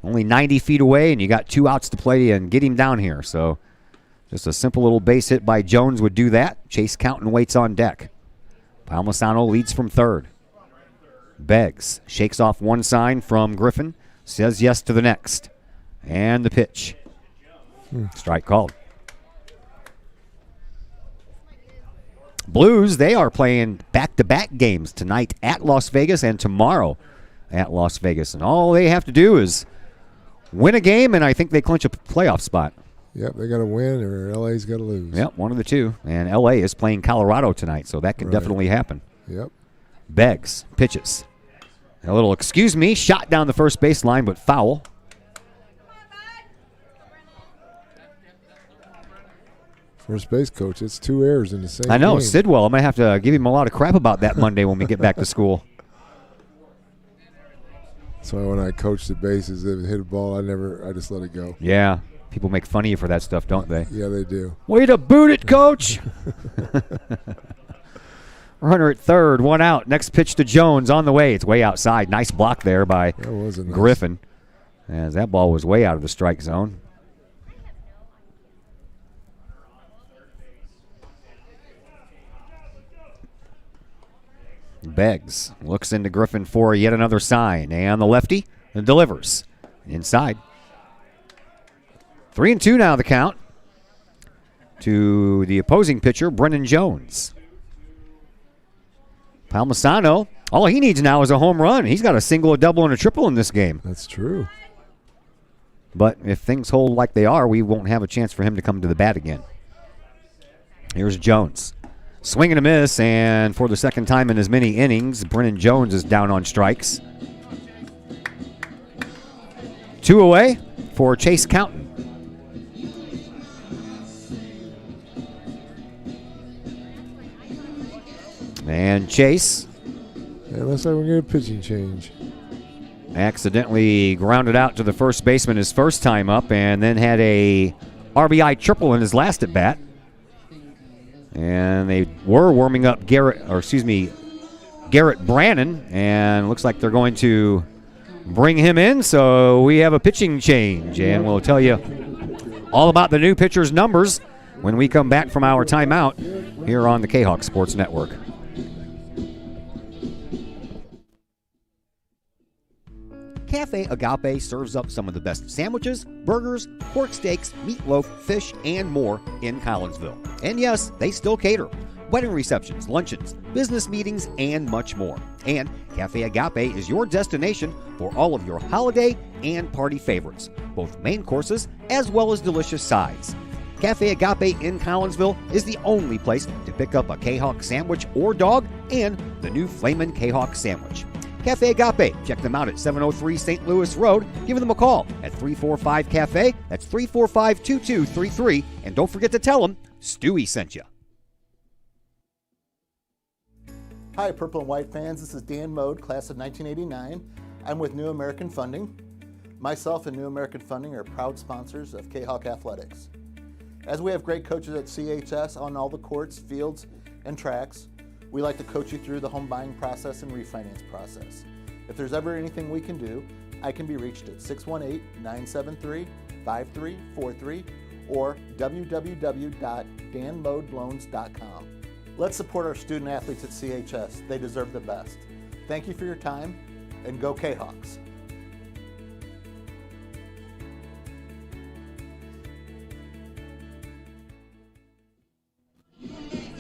Only 90 feet away, and you got 2 outs to play and get him down here. So just a simple little base hit by Jones would do that. Chase Countin waits on deck. Palmisano leads from third. Beggs shakes off one sign from Griffin, says yes to the next. And the pitch. Strike called. Blues, they are playing back-to-back games tonight at Las Vegas and tomorrow at Las Vegas. And all they have to do is win a game, and I think they clinch a playoff spot. Yep, they got to win or LA's got to lose. Yep, one of the two. And LA is playing Colorado tonight, so that can definitely happen. Yep. Beggs pitches. A little, excuse me, shot down the first baseline, but foul. First base coach, it's 2 errors in the same I know, game. Sidwell, I might have to give him a lot of crap about that Monday when we get back to school. That's why when I coach the bases, if it hit a ball, I just let it go. Yeah, people make fun of you for that stuff, don't they? Yeah, they do. Way to boot it, coach. Runner at third, 1 out. Next pitch to Jones on the way. It's way outside. Nice block there by Griffin. As that ball was way out of the strike zone. Beggs looks into Griffin for yet another sign. And the lefty delivers. Inside. 3-2 now the count to the opposing pitcher, Brennan Jones. Palmisano, all he needs now is a home run. He's got a single, a double, and a triple in this game. That's true. But if things hold like they are, we won't have a chance for him to come to the bat again. Here's Jones. Swing and a miss, and for the second time in as many innings, Brennan Jones is down on strikes. 2 away for Chase Countin. And Chase. Yeah, looks like we're getting a pitching change. Accidentally grounded out to the first baseman his first time up, and then had a RBI triple in his last at bat. And they were warming up Garrett Brannon, and looks like they're going to bring him in. So we have a pitching change, and we'll tell you all about the new pitcher's numbers when we come back from our timeout here on the Kahok Sports Network. Cafe Agape serves up some of the best sandwiches, burgers, pork steaks, meatloaf, fish, and more in Collinsville. And yes, they still cater. Wedding receptions, luncheons, business meetings, and much more. And Cafe Agape is your destination for all of your holiday and party favorites, both main courses as well as delicious sides. Cafe Agape in Collinsville is the only place to pick up a Kahok sandwich or dog and the new Flamin' Kahok sandwich. Cafe Agape, check them out at 703 St. Louis Road. Give them a call at 345-CAFE. That's 345-2233. And don't forget to tell them Stewie sent you. Hi, Purple and White fans. This is Dan Mode, class of 1989. I'm with New American Funding. Myself and New American Funding are proud sponsors of Kahok Athletics. As we have great coaches at CHS on all the courts, fields, and tracks, we like to coach you through the home buying process and refinance process. If there's ever anything we can do, I can be reached at 618-973-5343 or www.danmodeloans.com. Let's support our student athletes at CHS. They deserve the best. Thank you for your time, and go Kahawks.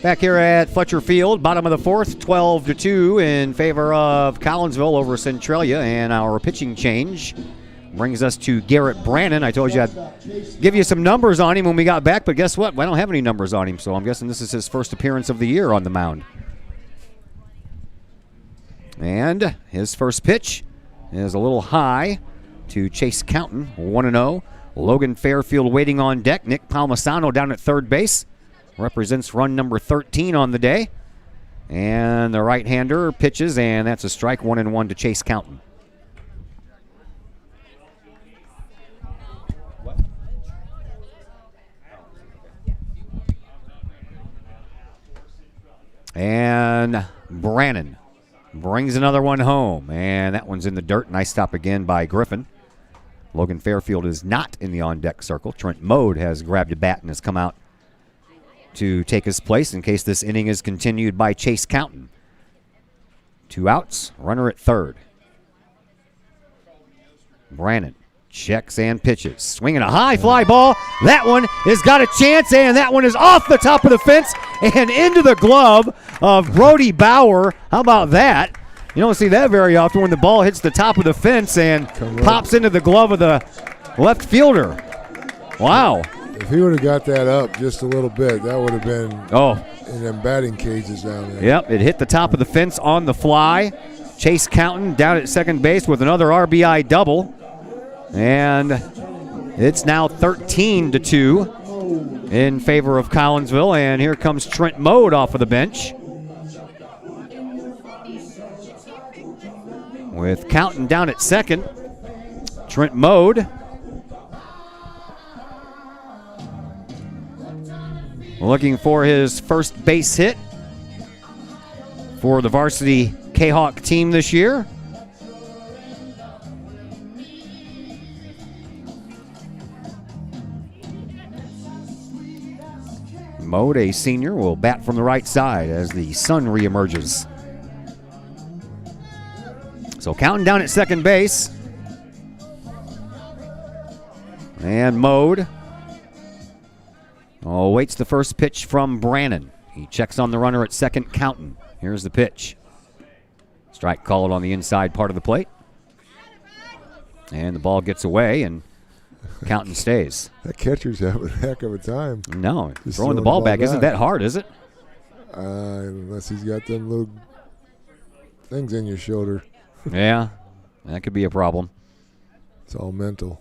Back here at Fletcher Field, bottom of the fourth, 12-2 in favor of Collinsville over Centralia, and our pitching change brings us to Garrett Brannon. I told you I'd give you some numbers on him when we got back, but guess what? I don't have any numbers on him, so I'm guessing this is his first appearance of the year on the mound. And his first pitch is a little high to Chase Counton, 1-0. Logan Fairfield waiting on deck. Nick Palmisano down at third base. Represents run number 13 on the day. And the right-hander pitches, and that's a strike, 1-1 to Chase Counton. And Brannon brings another one home, and that one's in the dirt. Nice stop again by Griffin. Logan Fairfield is not in the on-deck circle. Trent Mode has grabbed a bat and has come out to take his place in case this inning is continued by Chase Counton. 2 outs, runner at third. Brannon checks and pitches. Swinging a high fly ball. That one has got a chance, and that one is off the top of the fence and into the glove of Brody Bauer. How about that? You don't see that very often when the ball hits the top of the fence and pops into the glove of the left fielder. Wow. If he would have got that up just a little bit, that would have been in them batting cages down there. Yep, it hit the top of the fence on the fly. Chase Counton down at second base with another RBI double. And it's now 13-2 in favor of Collinsville. And here comes Trent Mode off of the bench, with Counton down at second. Trent Mode looking for his first base hit for the varsity Kahok team this year. Mode, a senior, will bat from the right side as the sun reemerges. So Counting down at second base. And Mode waits the first pitch from Brannon. He checks on the runner at second, Counton. Here's the pitch. Strike called on the inside part of the plate. And the ball gets away, and Counton stays. That catcher's having a heck of a time. No, throwing the ball back isn't that hard, is it? Unless he's got them little things in your shoulder. Yeah, that could be a problem. It's all mental.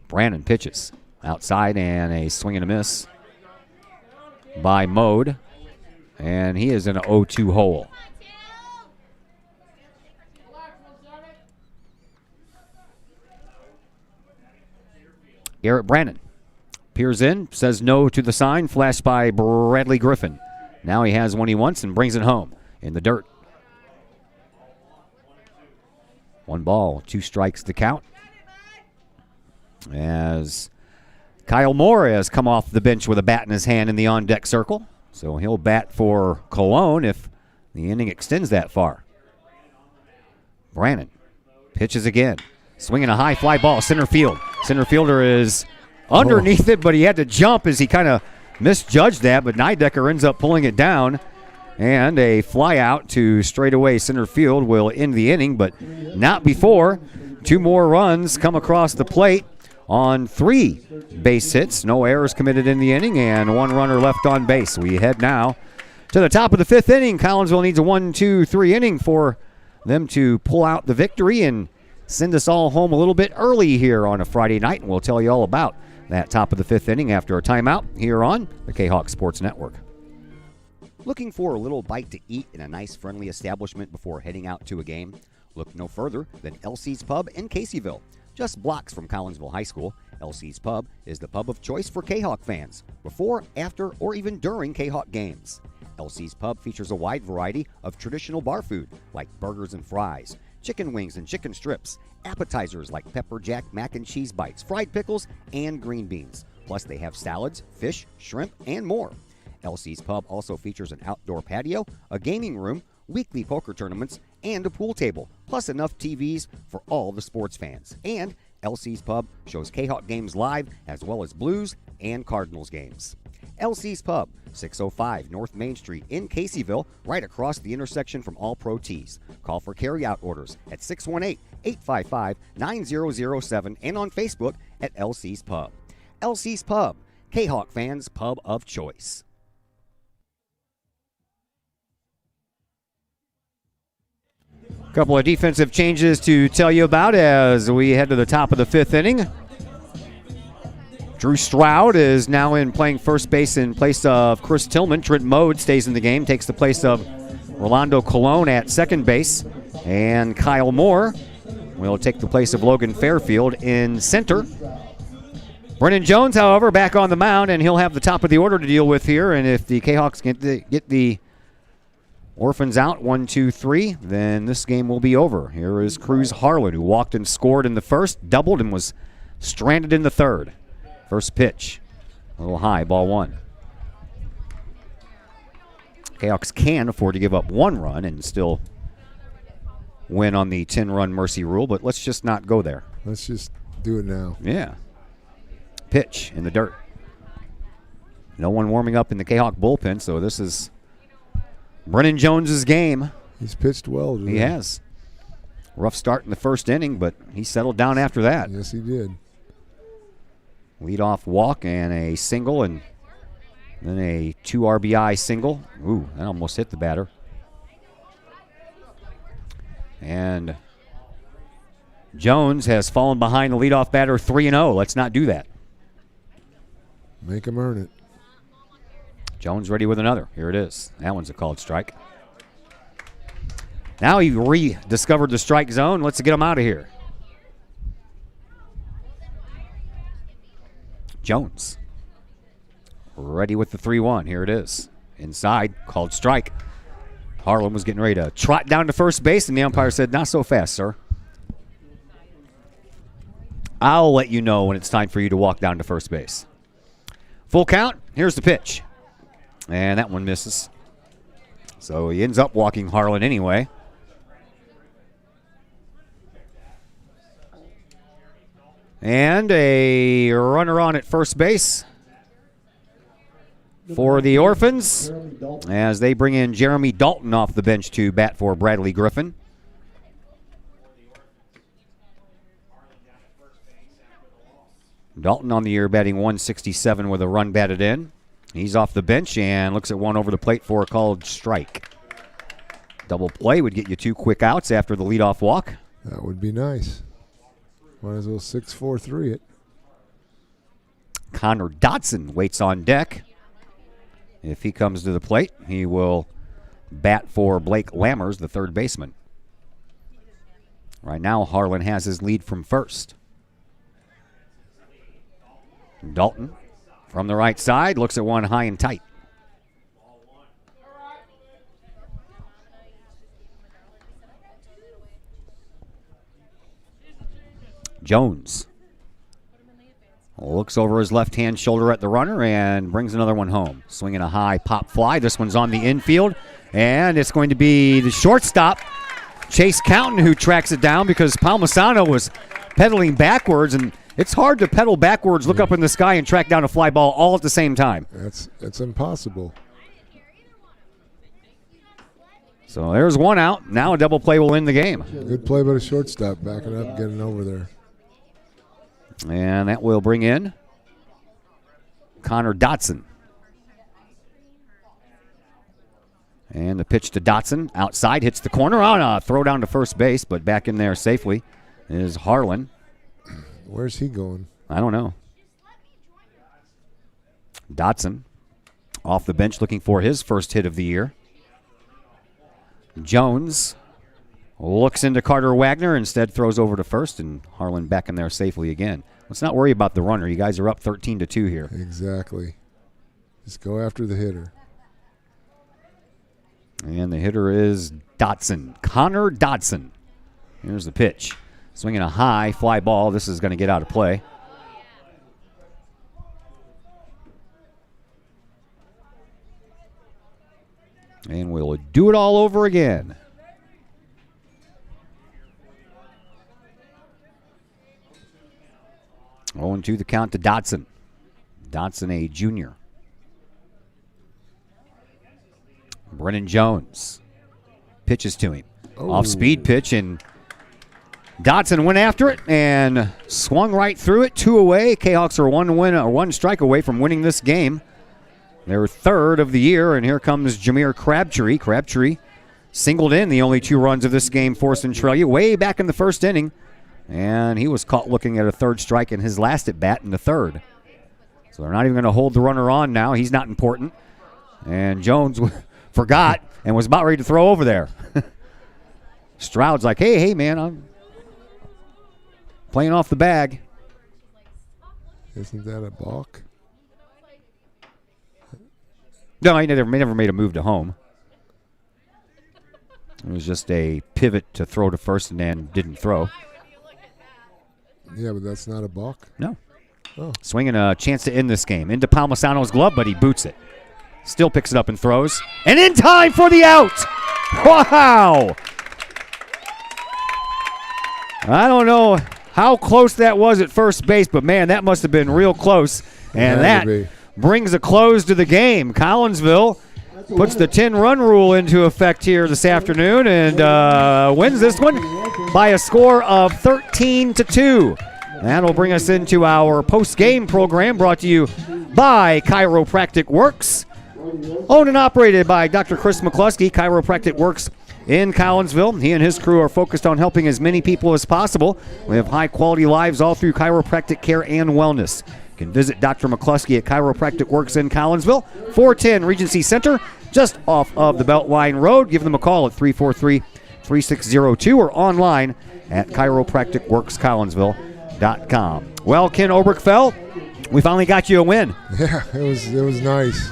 Brannon pitches outside, and a swing and a miss by Mode. And he is in an 0-2 hole. Garrett Brannon peers in, says no to the sign, flashed by Bradley Griffin. Now he has one he wants and brings it home in the dirt. 1 ball, 2 strikes to count. As Kyle Moore has come off the bench with a bat in his hand in the on-deck circle. So he'll bat for Cologne if the inning extends that far. Brannon pitches again. Swinging a high fly ball, center field. Center fielder is underneath it, but he had to jump as he kind of misjudged that, but Nidecker ends up pulling it down. And a fly out to straightaway center field will end the inning, but not before 2 more runs come across the plate on 3 base hits. No errors committed in the inning, and 1 runner left on base. We head now to the top of the 5th inning. Collinsville needs a 1-2-3 inning for them to pull out the victory and send us all home a little bit early here on a Friday night, and we'll tell you all about that top of the 5th inning after a timeout here on the Kahok Sports Network. Looking for a little bite to eat in a nice, friendly establishment before heading out to a game? Look no further than LC's Pub in Caseyville. Just blocks from Collinsville High School, LC's Pub is the pub of choice for Kahawk fans, before, after, or even during Kahawk games. LC's Pub features a wide variety of traditional bar food like burgers and fries, chicken wings and chicken strips, appetizers like pepper jack mac and cheese bites, fried pickles, and green beans. Plus they have salads, fish, shrimp, and more. LC's Pub also features an outdoor patio, a gaming room, weekly poker tournaments, and a pool table, plus enough TVs for all the sports fans. And LC's Pub shows Kahawk games live, as well as Blues and Cardinals games. LC's Pub, 605 North Main Street in Caseyville, right across the intersection from All Pro Tees. Call for carry-out orders at 618-855-9007 and on Facebook at LC's Pub. LC's Pub, Kahawk fans' pub of choice. Couple of defensive changes to tell you about as we head to the top of the 5th inning. Drew Stroud is now in playing first base in place of Chris Tillman. Trent Mode stays in the game, takes the place of Rolando Colon at second base. And Kyle Moore will take the place of Logan Fairfield in center. Brennan Jones, however, back on the mound, and he'll have the top of the order to deal with here. And if the Kahawks get the Orphans out, 1-2-3, then this game will be over. Here is Cruz Harlan, who walked and scored in the first, doubled, and was stranded in the third. First pitch, a little high, ball 1. Kahawks can afford to give up 1 run and still win on the 10-run mercy rule, but let's just not go there. Let's just do it now. Yeah. Pitch in the dirt. No one warming up in the Kahawk bullpen, so this is Brennan Jones's game. He's pitched well today. He has. Rough start in the first inning, but he settled down after that. Yes, he did. Leadoff walk and a single, and then a 2 RBI single. Ooh, that almost hit the batter. And Jones has fallen behind the leadoff batter 3-0. Let's not do that. Make him earn it. Jones ready with another. Here it is. That one's a called strike. Now he rediscovered the strike zone. Let's get him out of here. Jones ready with the 3-1. Here it is. Inside, called strike. Harlan was getting ready to trot down to first base, and the umpire said, not so fast, sir. I'll let you know when it's time for you to walk down to first base. Full count. Here's the pitch. And that one misses. So he ends up walking Harlan anyway. And a runner on at first base for the Orphans as they bring in Jeremy Dalton off the bench to bat for Bradley Griffin. Dalton on the year batting 167 with a run batted in. He's off the bench and looks at one over the plate for a called strike. Double play would get you 2 quick outs after the leadoff walk. That would be nice. Might as well 6-4-3 it. Connor Dotson waits on deck. If he comes to the plate, he will bat for Blake Lammers, the third baseman. Right now, Harlan has his lead from first. Dalton from the right side looks at one high and tight. Jones looks over his left-hand shoulder at the runner and brings another one home. Swinging a high pop fly. This one's on the infield, and it's going to be the shortstop, Chase Counton, who tracks it down because Palmisano was pedaling backwards, and it's hard to pedal backwards, look up in the sky, and track down a fly ball all at the same time. It's impossible. So there's one out. Now a double play will end the game. Good play by the shortstop, backing up, getting over there. And that will bring in Connor Dotson. And the pitch to Dotson. Outside, hits the corner on a throw down to first base, but back in there safely is Harlan. Where's he going? I don't know. Dotson off the bench looking for his first hit of the year. Jones looks into Carter Wagner, instead throws over to first, and Harlan back in there safely again. Let's not worry about the runner. You guys are up 13-2 here. Exactly. Just go after the hitter. And the hitter is Dotson, Connor Dotson. Here's the pitch. Swinging a high fly ball. This is going to get out of play. And we'll do it all over again. Oh, 0-2 the count to Dotson. Dotson, a junior. Brennan Jones pitches to him. Off speed pitch, and Dotson went after it and swung right through it. 2 away. Kahawks are one strike away from winning this game. Their third of the year, and here comes Jameer Crabtree. Crabtree singled in the only 2 runs of this game for Centralia way back in the first inning, and he was caught looking at a third strike in his last at bat in the third. So they're not even going to hold the runner on now. He's not important. And Jones forgot and was about ready to throw over there. Stroud's like, hey, man, I'm playing off the bag. Isn't that a balk? No, he never made a move to home. It was just a pivot to throw to first and then didn't throw. Yeah, but that's not a balk? No. Oh. Swinging a chance to end this game. Into Palmisano's glove, but he boots it. Still picks it up and throws. And in time for the out! Wow! I don't know how close that was at first base, but, man, that must have been real close. And that brings a close to the game. Collinsville puts the 10-run rule into effect here this afternoon and wins this one by a score of 13-2. That'll bring us into our post-game program brought to you by Chiropractic Works. Owned and operated by Dr. Chris McCluskey. Chiropractic Works in Collinsville. He and his crew are focused on helping as many people as possible live high-quality lives all through chiropractic care and wellness. You can visit Dr. McCluskey at Chiropractic Works in Collinsville, 410 Regency Center, just off of the Beltline Road. Give them a call at 343-3602 or online at chiropracticworkscollinsville.com. Well, Ken Oberkfell, we finally got you a win. Yeah, it was nice.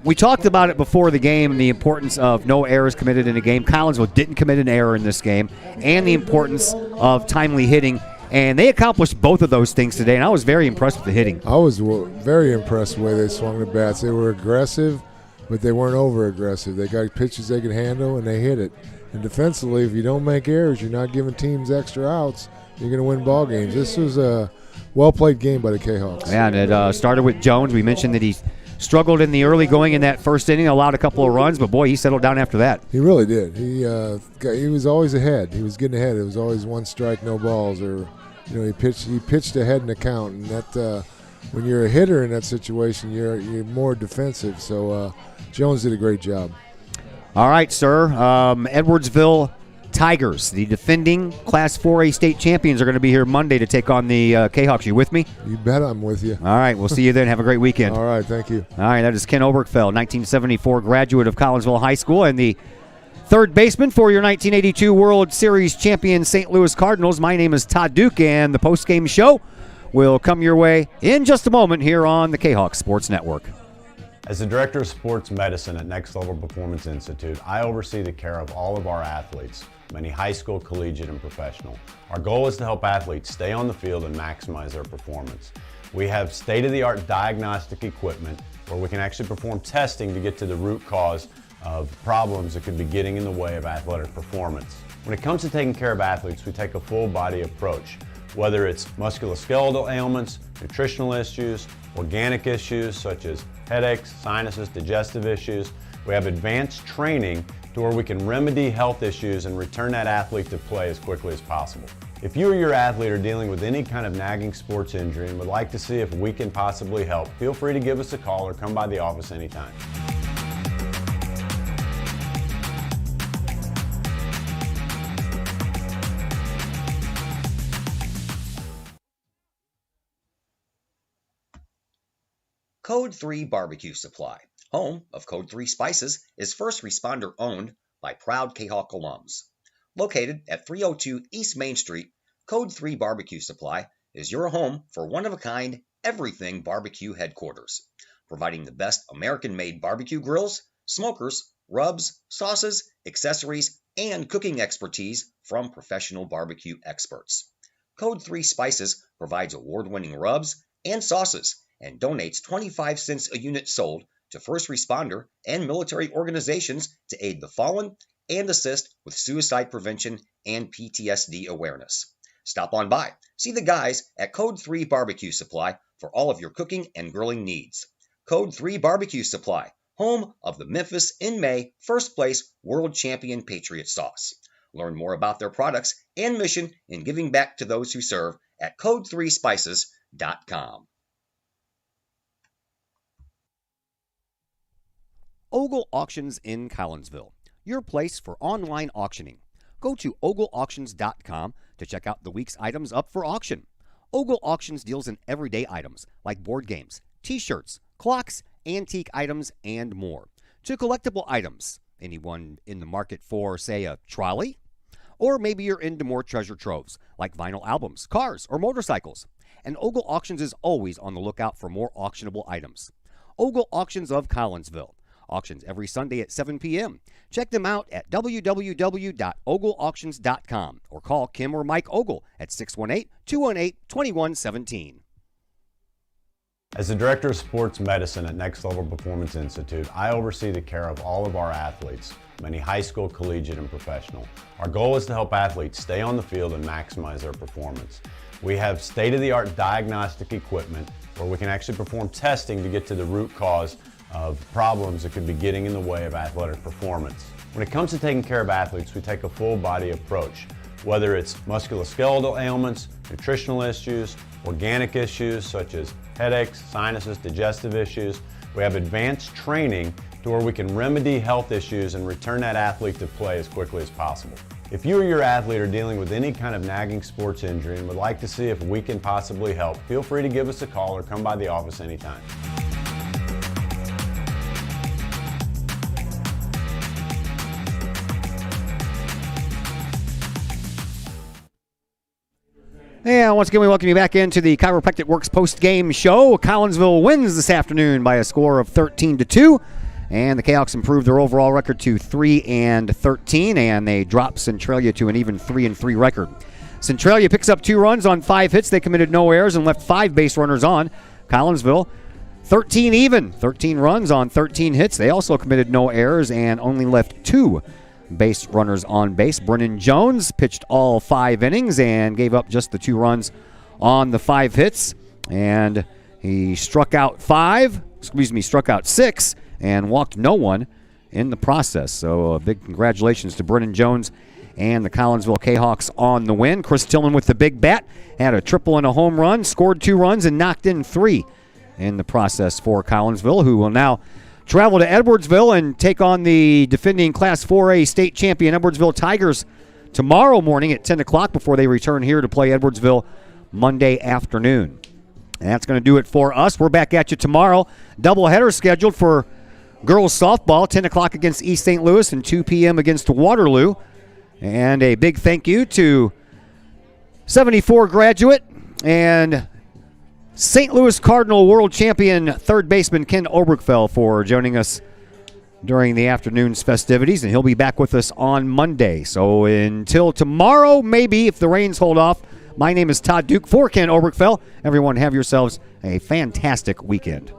We talked about it before the game, the importance of no errors committed in a game. Collinsville didn't commit an error in this game, and the importance of timely hitting. And they accomplished both of those things today, and I was very impressed with the hitting. I was very impressed with the way they swung the bats. They were aggressive, but they weren't over-aggressive. They got pitches they could handle, and they hit it. And defensively, if you don't make errors, you're not giving teams extra outs, you're going to win ball games. This was a well-played game by the Kahawks. Yeah, and it started with Jones. We mentioned that he struggled in the early going in that first inning, allowed a couple of runs, but, boy, he settled down after that. He really did. He was always ahead. He was getting ahead. It was always one strike, no balls, or – he pitched ahead in the count, and that when you're a hitter in that situation, you're more defensive. So Jones did a great job. All right, sir. Edwardsville Tigers, the defending Class 4A state champions, are going to be here Monday to take on the Kahawks. You with me? You bet I'm with you. All right, we'll see you then. Have a great weekend. All right, thank you. All right, that is Ken Oberkfell, 1974 graduate of Collinsville High School and the third baseman for your 1982 World Series champion St. Louis Cardinals. My name is Todd Duke, and the postgame show will come your way in just a moment here on the Kahawk Sports Network. As the Director of Sports Medicine at Next Level Performance Institute, I oversee the care of all of our athletes, many high school, collegiate, and professional. Our goal is to help athletes stay on the field and maximize their performance. We have state-of-the-art diagnostic equipment where we can actually perform testing to get to the root cause of problems that could be getting in the way of athletic performance. When it comes to taking care of athletes, we take a full body approach. Whether it's musculoskeletal ailments, nutritional issues, organic issues such as headaches, sinuses, digestive issues, we have advanced training to where we can remedy health issues and return that athlete to play as quickly as possible. If you or your athlete are dealing with any kind of nagging sports injury and would like to see if we can possibly help, feel free to give us a call or come by the office anytime. Code 3 Barbecue Supply, home of Code 3 Spices, is first responder owned by proud Kahok alums. Located at 302 East Main Street, Code 3 Barbecue Supply is your home for one-of-a-kind everything barbecue headquarters, providing the best American-made barbecue grills, smokers, rubs, sauces, accessories, and cooking expertise from professional barbecue experts. Code 3 Spices provides award-winning rubs and sauces and donates 25 cents a unit sold to first responder and military organizations to aid the fallen and assist with suicide prevention and PTSD awareness. Stop on by. See the guys at Code 3 Barbecue Supply for all of your cooking and grilling needs. Code 3 Barbecue Supply, home of the Memphis in May first place world champion Patriot sauce. Learn more about their products and mission in giving back to those who serve at code3spices.com. Ogle Auctions in Collinsville, your place for online auctioning. Go to ogleauctions.com to check out the week's items up for auction. Ogle Auctions deals in everyday items like board games, t-shirts, clocks, antique items, and more. To collectible items, anyone in the market for, say, a trolley? Or maybe you're into more treasure troves like vinyl albums, cars, or motorcycles. And Ogle Auctions is always on the lookout for more auctionable items. Ogle Auctions of Collinsville. Auctions every Sunday at 7 p.m. Check them out at www.ogleauctions.com or call Kim or Mike Ogle at 618-218-2117. As the Director of Sports Medicine at Next Level Performance Institute, I oversee the care of all of our athletes, many high school, collegiate, and professional. Our goal is to help athletes stay on the field and maximize their performance. We have state-of-the-art diagnostic equipment where we can actually perform testing to get to the root cause of problems that could be getting in the way of athletic performance. When it comes to taking care of athletes, we take a full body approach. Whether it's musculoskeletal ailments, nutritional issues, organic issues such as headaches, sinuses, digestive issues, we have advanced training to where we can remedy health issues and return that athlete to play as quickly as possible. If you or your athlete are dealing with any kind of nagging sports injury and would like to see if we can possibly help, feel free to give us a call or come by the office anytime. And once again, we welcome you back into the Chiropractic Works post-game show. Collinsville wins this afternoon by a score of 13-2, and the Cahoks improved their overall record to 3-13, and they drop Centralia to an even 3-3 record. Centralia picks up 2 runs on 5 hits. They committed no errors and left 5 base runners on. Collinsville, 13 even, 13 runs on 13 hits. They also committed no errors and only left 2 base runners on base. Brennan Jones pitched all 5 innings and gave up just the 2 runs on the 5 hits. And he struck out 6 and walked no one in the process. So a big congratulations to Brennan Jones and the Collinsville Cahawks on the win. Chris Tillman with the big bat had a triple and a home run, scored 2 runs and knocked in 3 in the process for Collinsville, who will now travel to Edwardsville and take on the defending Class 4A state champion Edwardsville Tigers tomorrow morning at 10 o'clock before they return here to play Edwardsville Monday afternoon. And that's going to do it for us. We're back at you tomorrow. Doubleheader scheduled for girls softball, 10 o'clock against East St. Louis and 2 p.m. against Waterloo. And a big thank you to 74 graduate and St. Louis Cardinal world champion third baseman Ken Oberkfell for joining us during the afternoon's festivities, and he'll be back with us on Monday. So until tomorrow, maybe, if the rains hold off, my name is Todd Duke for Ken Oberkfell. Everyone have yourselves a fantastic weekend.